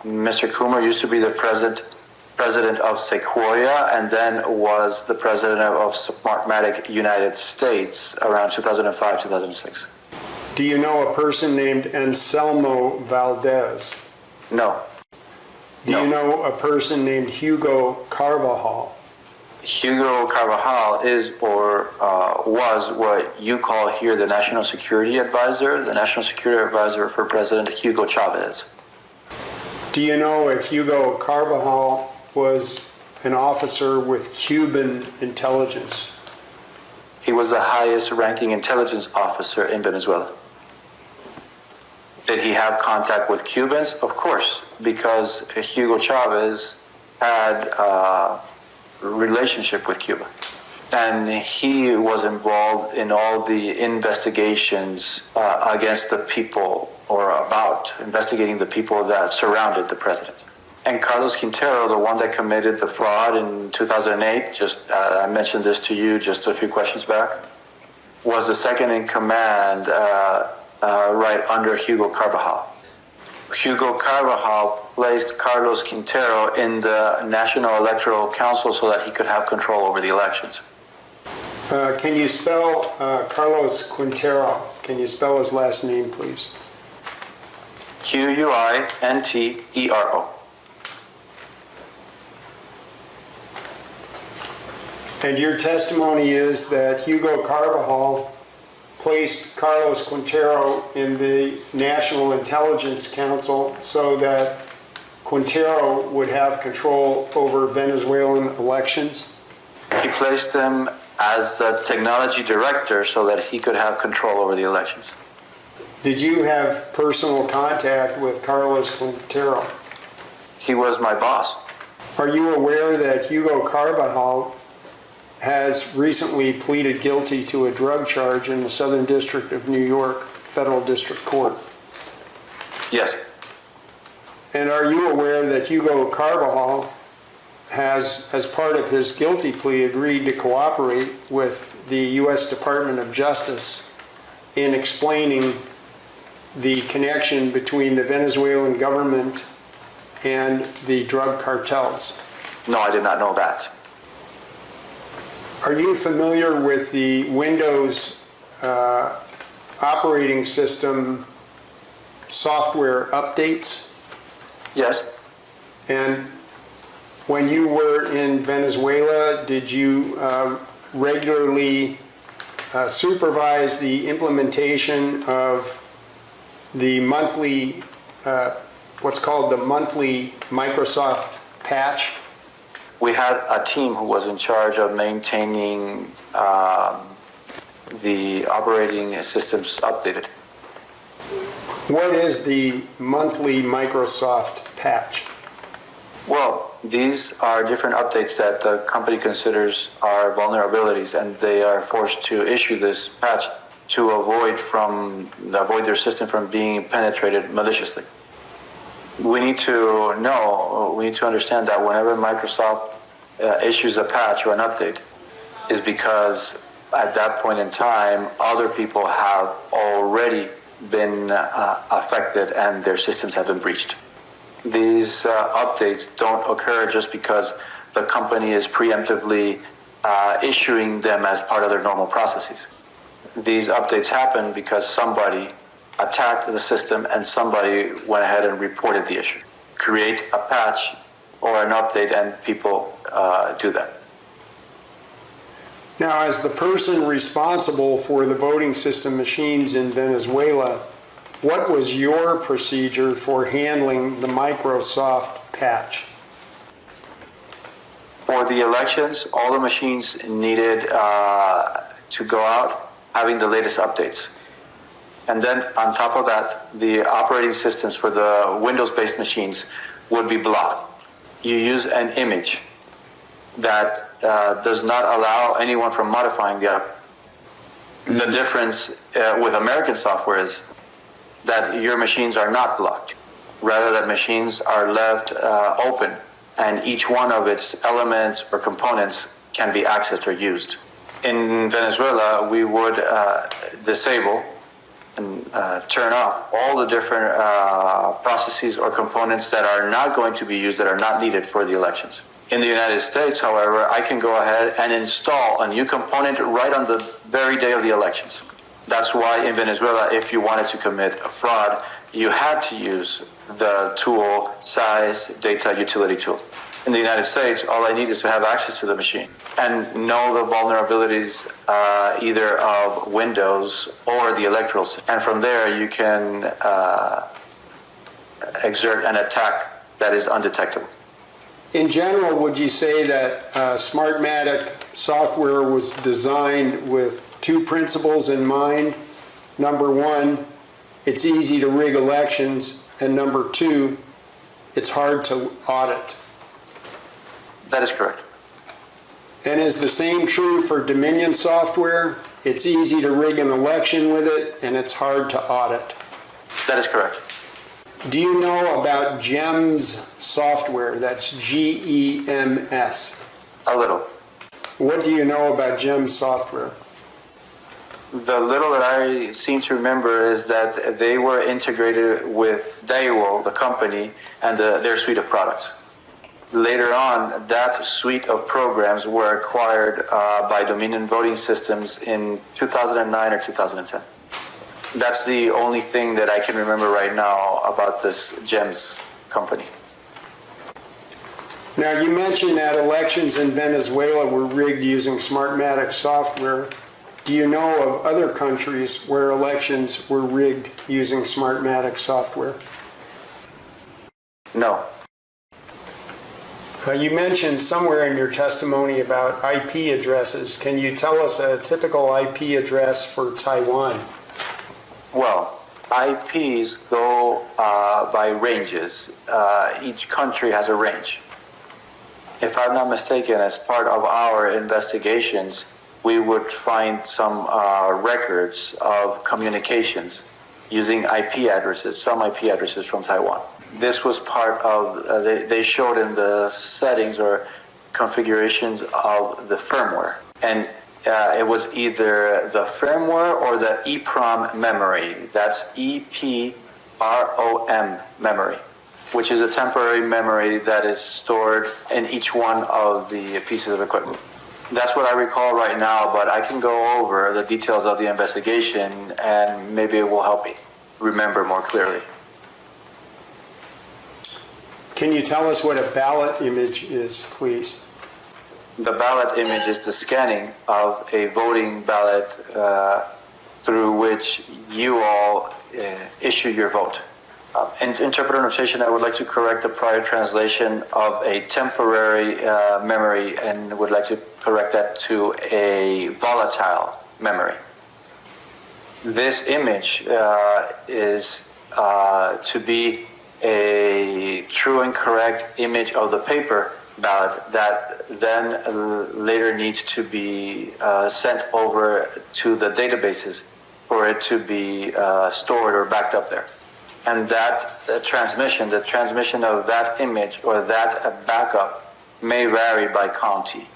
Mr. Coomer used to be the president of Sequoia, and then was the president of Smartmatic United States around 2005, 2006. Do you know a person named Anselmo Valdez? No. Do you know a person named Hugo Carvajal? Hugo Carvajal is or was what you call here the National Security Advisor, the National Security Advisor for President Hugo Chavez. Do you know if Hugo Carvajal was an officer with Cuban intelligence? He was the highest ranking intelligence officer in Venezuela. Did he have contact with Cubans? Of course, because Hugo Chavez had a relationship with Cuba. And he was involved in all the investigations against the people, or about investigating the people that surrounded the president. And Carlos Quintero, the one that committed the fraud in 2008, I mentioned this to you just a few questions back, was the second in command right under Hugo Carvajal. Hugo Carvajal placed Carlos Quintero in the National Electoral Council so that he could have control over the elections. Can you spell Carlos Quintero? Can you spell his last name, please? Quintero. And your testimony is that Hugo Carvajal placed Carlos Quintero in the National Intelligence Council so that Quintero would have control over Venezuelan elections? He placed him as the technology director so that he could have control over the elections. Did you have personal contact with Carlos Quintero? He was my boss. Are you aware that Hugo Carvajal has recently pleaded guilty to a drug charge in the Southern District of New York Federal District Court? Yes. And are you aware that Hugo Carvajal has, as part of his guilty plea, agreed to cooperate with the U.S. Department of Justice in explaining the connection between the Venezuelan government and the drug cartels? No, I did not know that. Are you familiar with the Windows operating system software updates? Yes. And when you were in Venezuela, did you regularly supervise the implementation of the monthly, what's called the monthly Microsoft patch? We had a team who was in charge of maintaining the operating systems updated. What is the monthly Microsoft patch? Well, these are different updates that the company considers are vulnerabilities, and they are forced to issue this patch to avoid their system from being penetrated maliciously. We need to understand that whenever Microsoft issues a patch or an update, is because at that point in time, other people have already been affected and their systems have been breached. These updates don't occur just because the company is preemptively issuing them as part of their normal processes. These updates happen because somebody attacked the system and somebody went ahead and reported the issue. Create a patch or an update and people do that. Now, as the person responsible for the voting system machines in Venezuela, what was your procedure for handling the Microsoft patch? For the elections, all the machines needed to go out having the latest updates. And then on top of that, the operating systems for the Windows-based machines would be blocked. You use an image that does not allow anyone from modifying the app. The difference with American software is that your machines are not blocked. Rather, that machines are left open, and each one of its elements or components can be accessed or used. In Venezuela, we would disable and turn off all the different processes or components that are not going to be used, that are not needed for the elections. In the United States, however, I can go ahead and install a new component right on the very day of the elections. That's why in Venezuela, if you wanted to commit a fraud, you had to use the tool size data utility tool. In the United States, all I need is to have access to the machine and know the vulnerabilities either of Windows or the electoral system. And from there, you can exert an attack that is undetectable. In general, would you say that Smartmatic software was designed with two principles in mind? Number one, it's easy to rig elections, and number two, it's hard to audit. That is correct. And is the same true for Dominion software? It's easy to rig an election with it, and it's hard to audit. That is correct. Do you know about GEMS software? That's GEMS. A little. What do you know about GEMS software? The little that I seem to remember is that they were integrated with Daewoo, the company, and their suite of products. Later on, that suite of programs were acquired by Dominion Voting Systems in 2009 or 2010. That's the only thing that I can remember right now about this GEMS company. Now, you mentioned that elections in Venezuela were rigged using Smartmatic software. Do you know of other countries where elections were rigged using Smartmatic software? No. You mentioned somewhere in your testimony about IP addresses. Can you tell us a typical IP address for Taiwan? Well, IPs go by ranges. Each country has a range. If I'm not mistaken, as part of our investigations, we would find some records of communications using IP addresses, some IP addresses from Taiwan. This was part of, they showed in the settings or configurations of the firmware. And it was either the firmware or the EEPROM memory. That's EEPROM memory, which is a temporary memory that is stored in each one of the pieces of equipment. That's what I recall right now, but I can go over the details of the investigation and maybe it will help me remember more clearly. Can you tell us what a ballot image is, please? The ballot image is the scanning of a voting ballot through which you all issue your vote. In interpreter notation, I would like to correct the prior translation of a temporary memory and would like to correct that to a volatile memory. This image is to be a true and correct image of the paper ballot that then later needs to be sent over to the databases for it to be stored or backed up there. And that the transmission of that image or that backup may vary by county.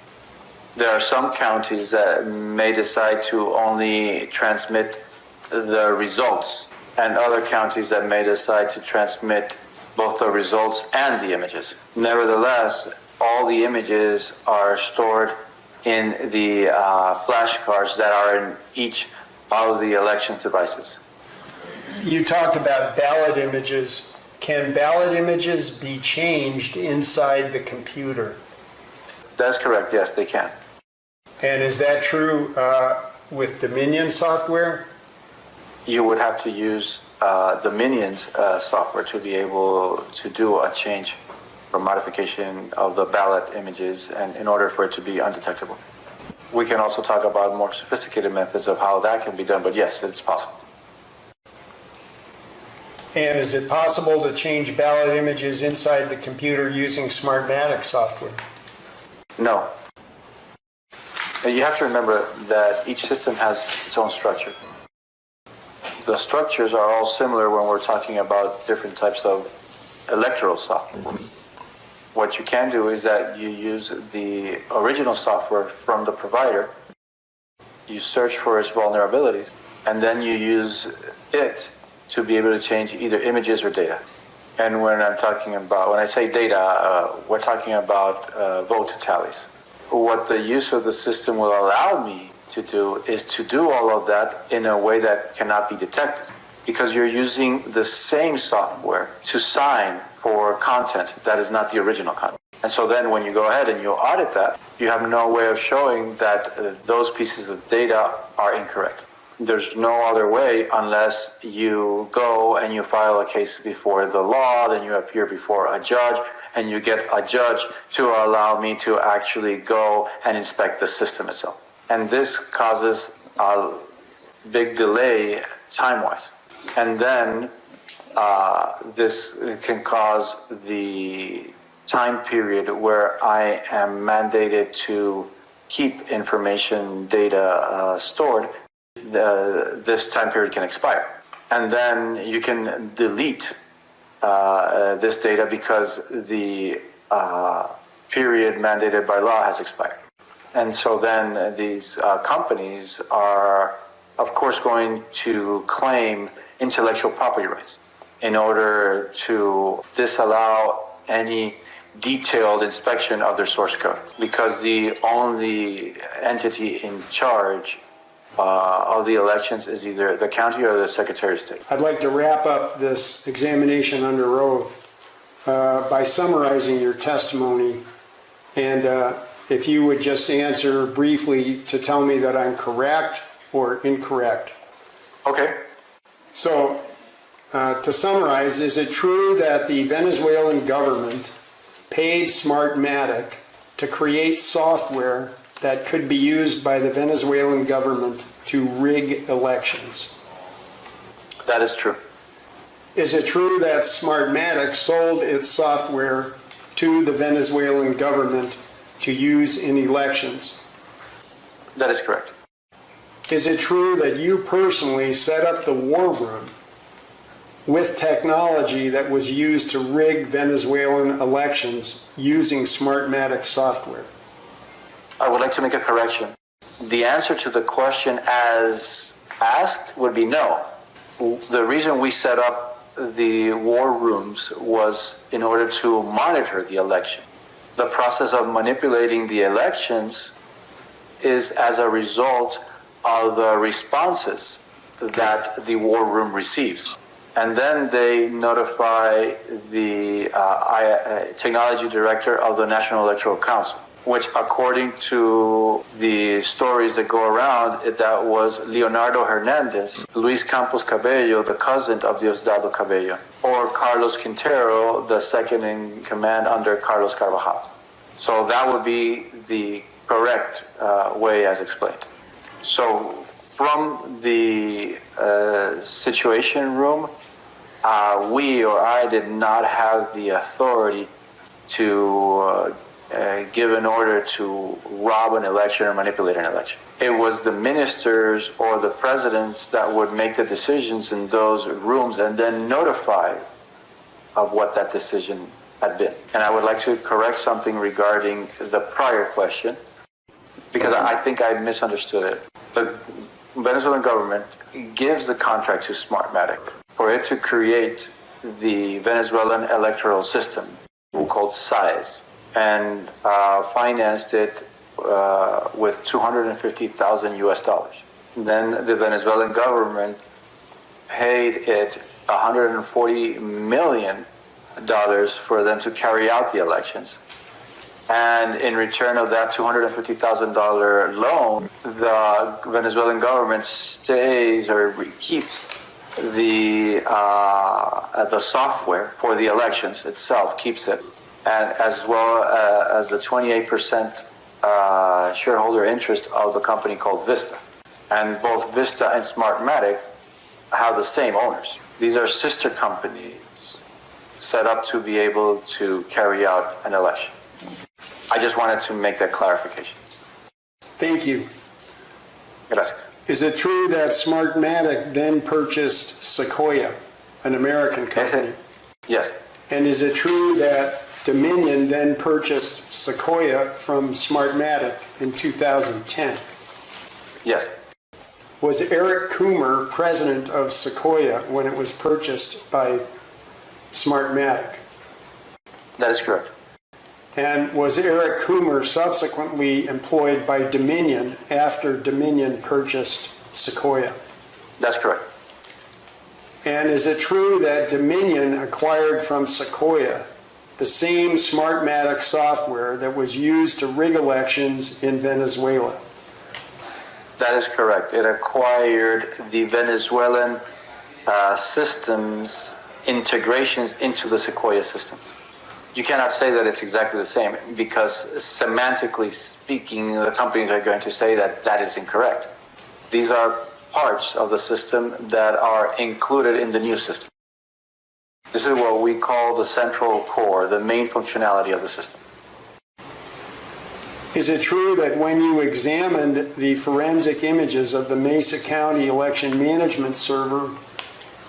There are some counties that may decide to only transmit the results, and other counties that may decide to transmit both the results and the images. Nevertheless, all the images are stored in the flashcards that are in each of the election devices. You talked about ballot images. Can ballot images be changed inside the computer? That's correct, yes, they can. And is that true with Dominion software? You would have to use Dominion's software to be able to do a change or modification of the ballot images, and in order for it to be undetectable. We can also talk about more sophisticated methods of how that can be done, but yes, it's possible. And is it possible to change ballot images inside the computer using Smartmatic software? No. You have to remember that each system has its own structure. The structures are all similar when we're talking about different types of electoral software. What you can do is that you use the original software from the provider, you search for its vulnerabilities, and then you use it to be able to change either images or data. And when I say data, we're talking about vote tallies. What the use of the system will allow me to do is to do all of that in a way that cannot be detected, because you're using the same software to sign for content that is not the original content. And so then when you go ahead and you audit that, you have no way of showing that those pieces of data are incorrect. There's no other way unless you go and you file a case before the law, then you appear before a judge, and you get a judge to allow me to actually go and inspect the system itself. And this causes a big delay time-wise. And then this can cause the time period where I am mandated to keep information data stored. This time period can expire. And then you can delete this data because the period mandated by law has expired. And so then these companies are, of course, going to claim intellectual property rights in order to disallow any detailed inspection of their source code, because the only entity in charge of the elections is either the county or the Secretary of State. I'd like to wrap up this examination under oath by summarizing your testimony, and if you would just answer briefly to tell me that I'm correct or incorrect. Okay. So, to summarize, is it true that the Venezuelan government paid Smartmatic to create software that could be used by the Venezuelan government to rig elections? That is true. Is it true that Smartmatic sold its software to the Venezuelan government to use in elections? That is correct. Is it true that you personally set up the war room with technology that was used to rig Venezuelan elections using Smartmatic software? I would like to make a correction. The answer to the question as asked would be no. The reason we set up the war rooms was in order to monitor the election. The process of manipulating the elections is as a result of the responses that the war room receives. And then they notify the technology director of the National Electoral Council, which, according to the stories that go around, that was Leonardo Hernandez, Luis Campos Cabello, the cousin of Diosdado Cabello, or Carlos Quintero, the second in command under Carlos Carvajal. So that would be the correct way as explained. So from the situation room, we or I did not have the authority to give an order to rob an election or manipulate an election. It was the ministers or the presidents that would make the decisions in those rooms and then notify of what that decision had been. And I would like to correct something regarding the prior question, because I think I misunderstood it. The Venezuelan government gives the contract to Smartmatic for it to create the Venezuelan electoral system, called SAIS, and financed it with $250,000 US. Then the Venezuelan government paid it $140 million for them to carry out the elections. And in return of that $250,000 loan, the Venezuelan government stays or keeps the software for the elections itself, keeps it, and as well as the 28% shareholder interest of the company called Vista. And both Vista and Smartmatic have the same owners. These are sister companies set up to be able to carry out an election. I just wanted to make that clarification. Thank you. Gracias. Is it true that Smartmatic then purchased Sequoia, an American company? Yes. And is it true that Dominion then purchased Sequoia from Smartmatic in 2010? Yes. Was Eric Coomer president of Sequoia when it was purchased by Smartmatic? That is correct. And was Eric Coomer subsequently employed by Dominion after Dominion purchased Sequoia? That's correct. And is it true that Dominion acquired from Sequoia the same Smartmatic software that was used to rig elections in Venezuela? That is correct. It acquired the Venezuelan systems integrations into the Sequoia systems. You cannot say that it's exactly the same because semantically speaking, the companies are going to say that that is incorrect. These are parts of the system that are included in the new system. This is what we call the central core, the main functionality of the system. Is it true that when you examined the forensic images of the Mesa County election management server,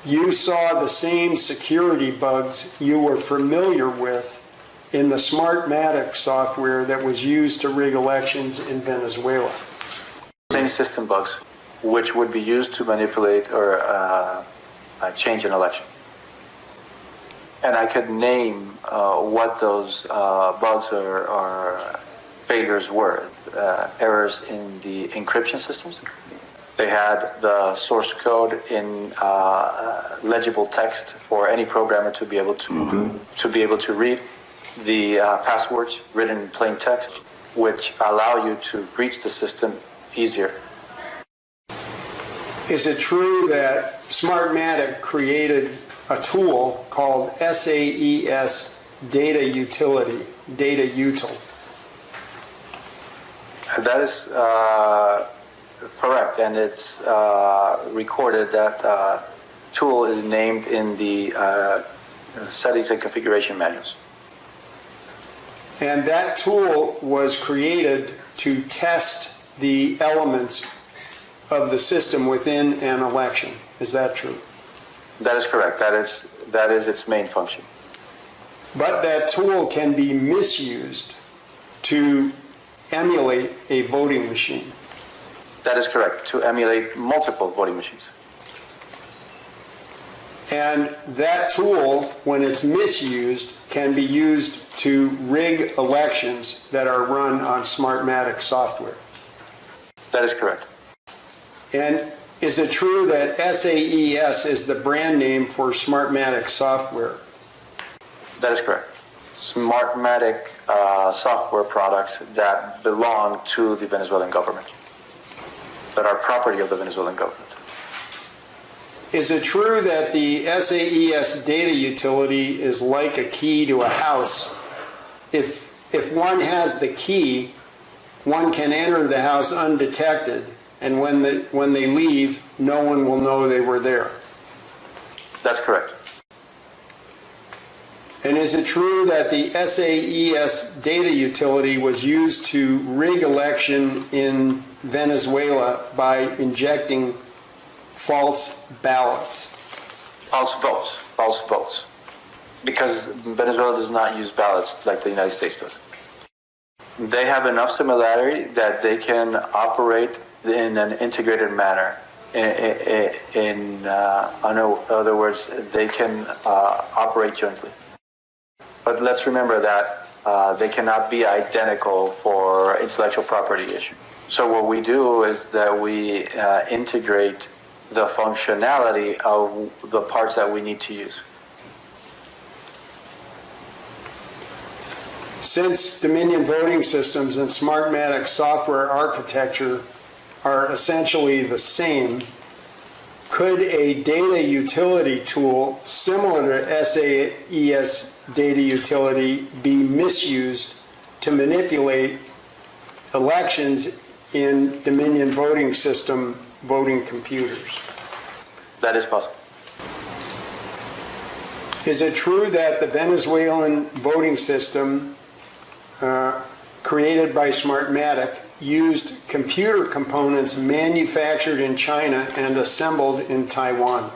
you saw the same security bugs you were familiar with in the Smartmatic software that was used to rig elections in Venezuela? Same system bugs, which would be used to manipulate or change an election. And I could name what those bugs or failures were. Errors in the encryption systems. They had the source code in legible text for any programmer to be able to read. The passwords written in plain text, which allow you to breach the system easier. Is it true that Smartmatic created a tool called SAES Data Utility, Data Util? That is correct, and it's recorded that tool is named in the settings and configuration manuals. And that tool was created to test the elements of the system within an election. Is that true? That is correct. That is its main function. But that tool can be misused to emulate a voting machine. That is correct, to emulate multiple voting machines. And that tool, when it's misused, can be used to rig elections that are run on Smartmatic software. That is correct. And is it true that SAES is the brand name for Smartmatic software? That is correct. Smartmatic software products that belong to the Venezuelan government, that are property of the Venezuelan government. Is it true that the SAES data utility is like a key to a house? If one has the key, one can enter the house undetected, and when they leave, no one will know they were there. That's correct. And is it true that the SAES data utility was used to rig election in Venezuela by injecting false ballots? False votes. Because Venezuela does not use ballots like the United States does. They have enough similarity that they can operate in an integrated manner. In other words, they can operate jointly. But let's remember that they cannot be identical for intellectual property issue. So what we do is that we integrate the functionality of the parts that we need to use. Since Dominion voting systems and Smartmatic software architecture are essentially the same, could a data utility tool similar to SAES data utility be misused to manipulate elections in Dominion voting system voting computers? That is possible. Is it true that the Venezuelan voting system created by Smartmatic used computer components manufactured in China and assembled in Taiwan?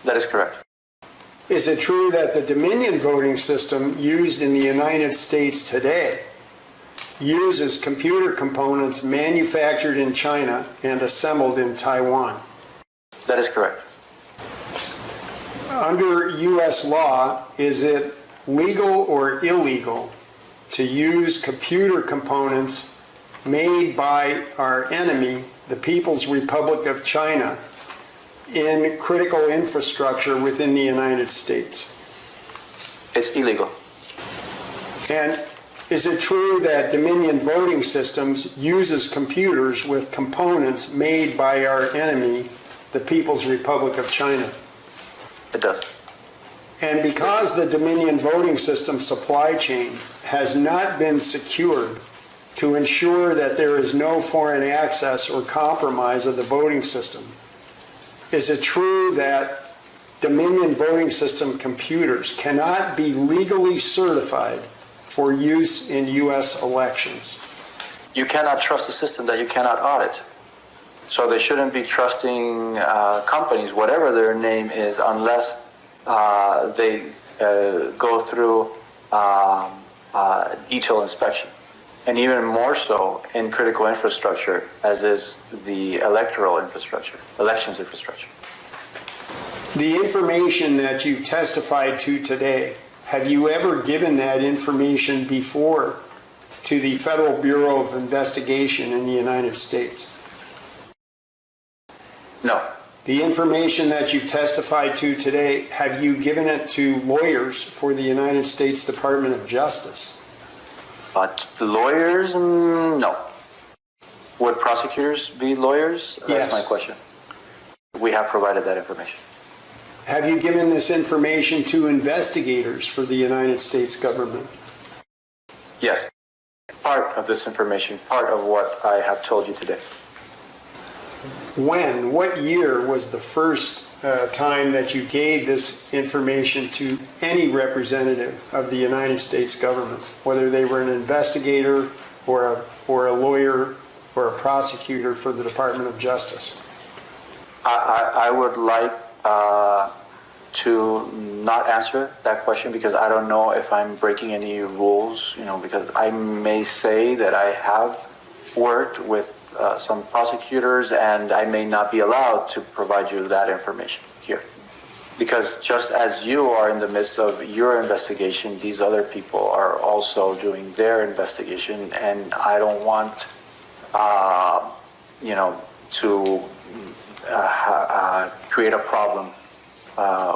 That is correct. Is it true that the Dominion voting system used in the United States today uses computer components manufactured in China and assembled in Taiwan? That is correct. Under U.S. law, is it legal or illegal to use computer components made by our enemy, the People's Republic of China, in critical infrastructure within the United States? It's illegal. And is it true that Dominion Voting Systems uses computers with components made by our enemy, the People's Republic of China? It does. And because the Dominion Voting System supply chain has not been secured to ensure that there is no foreign access or compromise of the voting system, is it true that Dominion Voting System computers cannot be legally certified for use in U.S. elections? You cannot trust a system that you cannot audit. So they shouldn't be trusting companies, whatever their name is, unless they go through detailed inspection. And even more so in critical infrastructure, as is the electoral infrastructure, elections infrastructure. The information that you've testified to today, have you ever given that information before to the Federal Bureau of Investigation in the United States? No. The information that you've testified to today, have you given it to lawyers for the United States Department of Justice? But lawyers, no. Would prosecutors be lawyers? That's Yes. my question. We have provided that information. Have you given this information to investigators for the United States government? Yes. Part of this information, part of what I have told you today. When, what year was the first time that you gave this information to any representative of the United States government, whether they were an investigator or a lawyer or a prosecutor for the Department of Justice? I would like to not answer that question because I don't know if I'm breaking any rules, because I may say that I have worked with some prosecutors and I may not be allowed to provide you that information here. Because just as you are in the midst of your investigation, these other people are also doing their investigation, and I don't want, to create a problem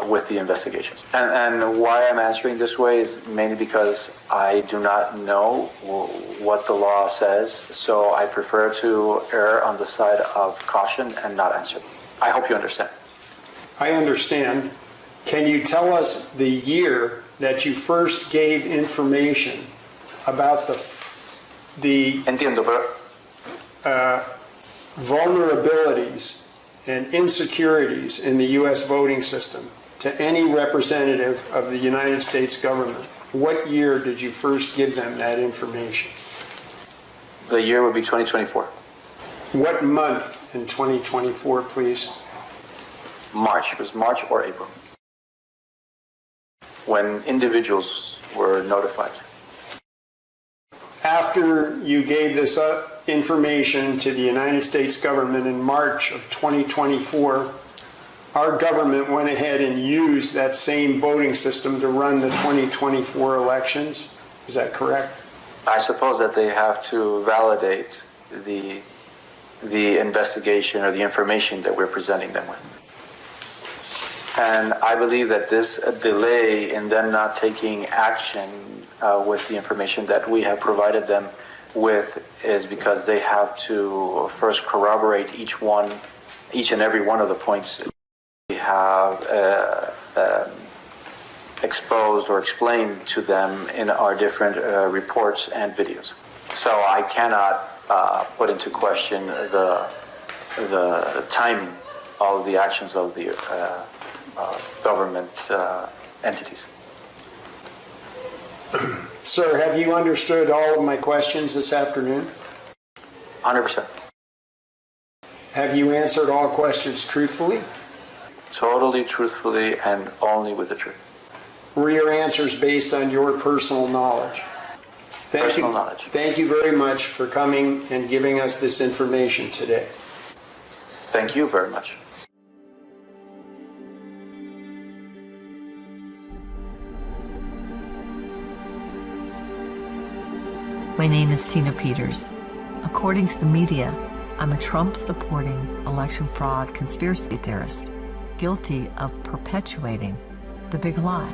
with the investigations. And why I'm answering this way is mainly because I do not know what the law says, so I prefer to err on the side of caution and not answer. I hope you understand. I understand. Can you tell us the year that you first gave information about the Entiendo, pero vulnerabilities and insecurities in the U.S. voting system to any representative of the United States government, what year did you first give them that information? The year would be 2024. What month in 2024, please? March. It was March or April, when individuals were notified. After you gave this information to the United States government in March of 2024, our government went ahead and used that same voting system to run the 2024 elections. Is that correct? I suppose that they have to validate the investigation or the information that we're presenting them with. And I believe that this delay in them not taking action with the information that we have provided them with is because they have to first corroborate each and every one of the points we have exposed or explained to them in our different reports and videos. So I cannot put into question the timing of the actions of the government entities. Sir, have you understood all of my questions this afternoon? 100%. Have you answered all questions truthfully? Totally, truthfully, and only with the truth. Were your answers based on your personal knowledge? Personal knowledge. Thank you very much for coming and giving us this information today. Thank you very much. My name is Tina Peters. According to the media, I'm a Trump-supporting election fraud conspiracy theorist, guilty of perpetuating the big lie.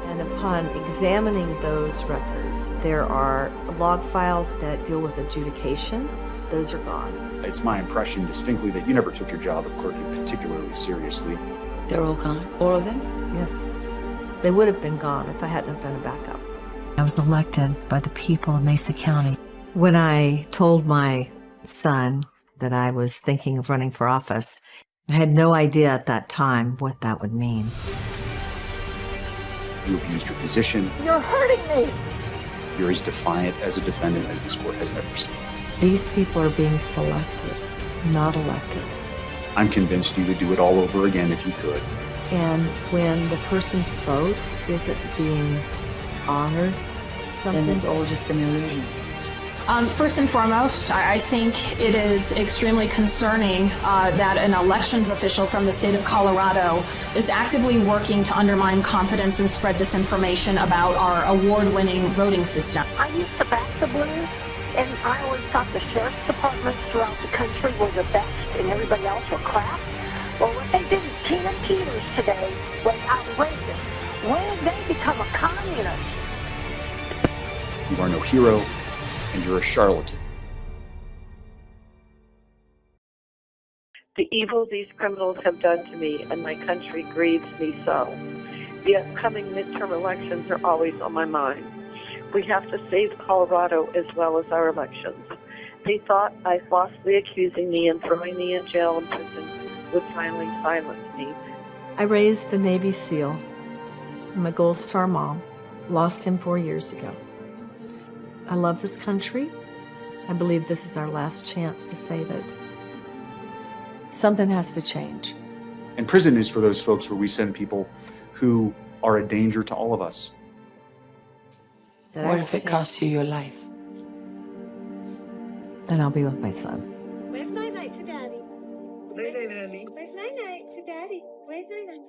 And upon examining those records, there are log files that deal with adjudication. Those are gone. It's my impression distinctly that you never took your job of clerking particularly seriously. They're all gone? All of them? Yes. They would have been gone if I hadn't have done a backup. I was elected by the people of Mesa County. When I told my son that I was thinking of running for office, I had no idea at that time what that would mean. You abused your position. You're hurting me! You're as defiant as a defendant as this court has ever seen. These people are being selected, not elected. I'm convinced you would do it all over again if you could. And when the person's vote isn't being honored, Then it's all just an illusion. First and foremost, I think it is extremely concerning that an elections official from the state of Colorado is actively working to undermine confidence and spread disinformation about our award-winning voting system. I used to back the Blues, and I always thought the sheriff's departments throughout the country were the best and everybody else were crap. Well, what they did to Tina Peters today was outrageous. When did they become a communist? You are no hero, and you're a charlatan. The evil these criminals have done to me and my country grieves me so. The upcoming midterm elections are always on my mind. We have to save Colorado as well as our elections. They thought by falsely accusing me and throwing me in jail and prison would finally silence me. I raised a Navy SEAL. I'm a Gold Star mom. Lost him 4 years ago. I love this country. I believe this is our last chance to save it. Something has to change. And prison is for those folks where we send people who are a danger to all of us. What if it costs you your life? Then I'll be with my son. Wave night-night to Daddy. Wave night-night to Daddy. Wave night-night.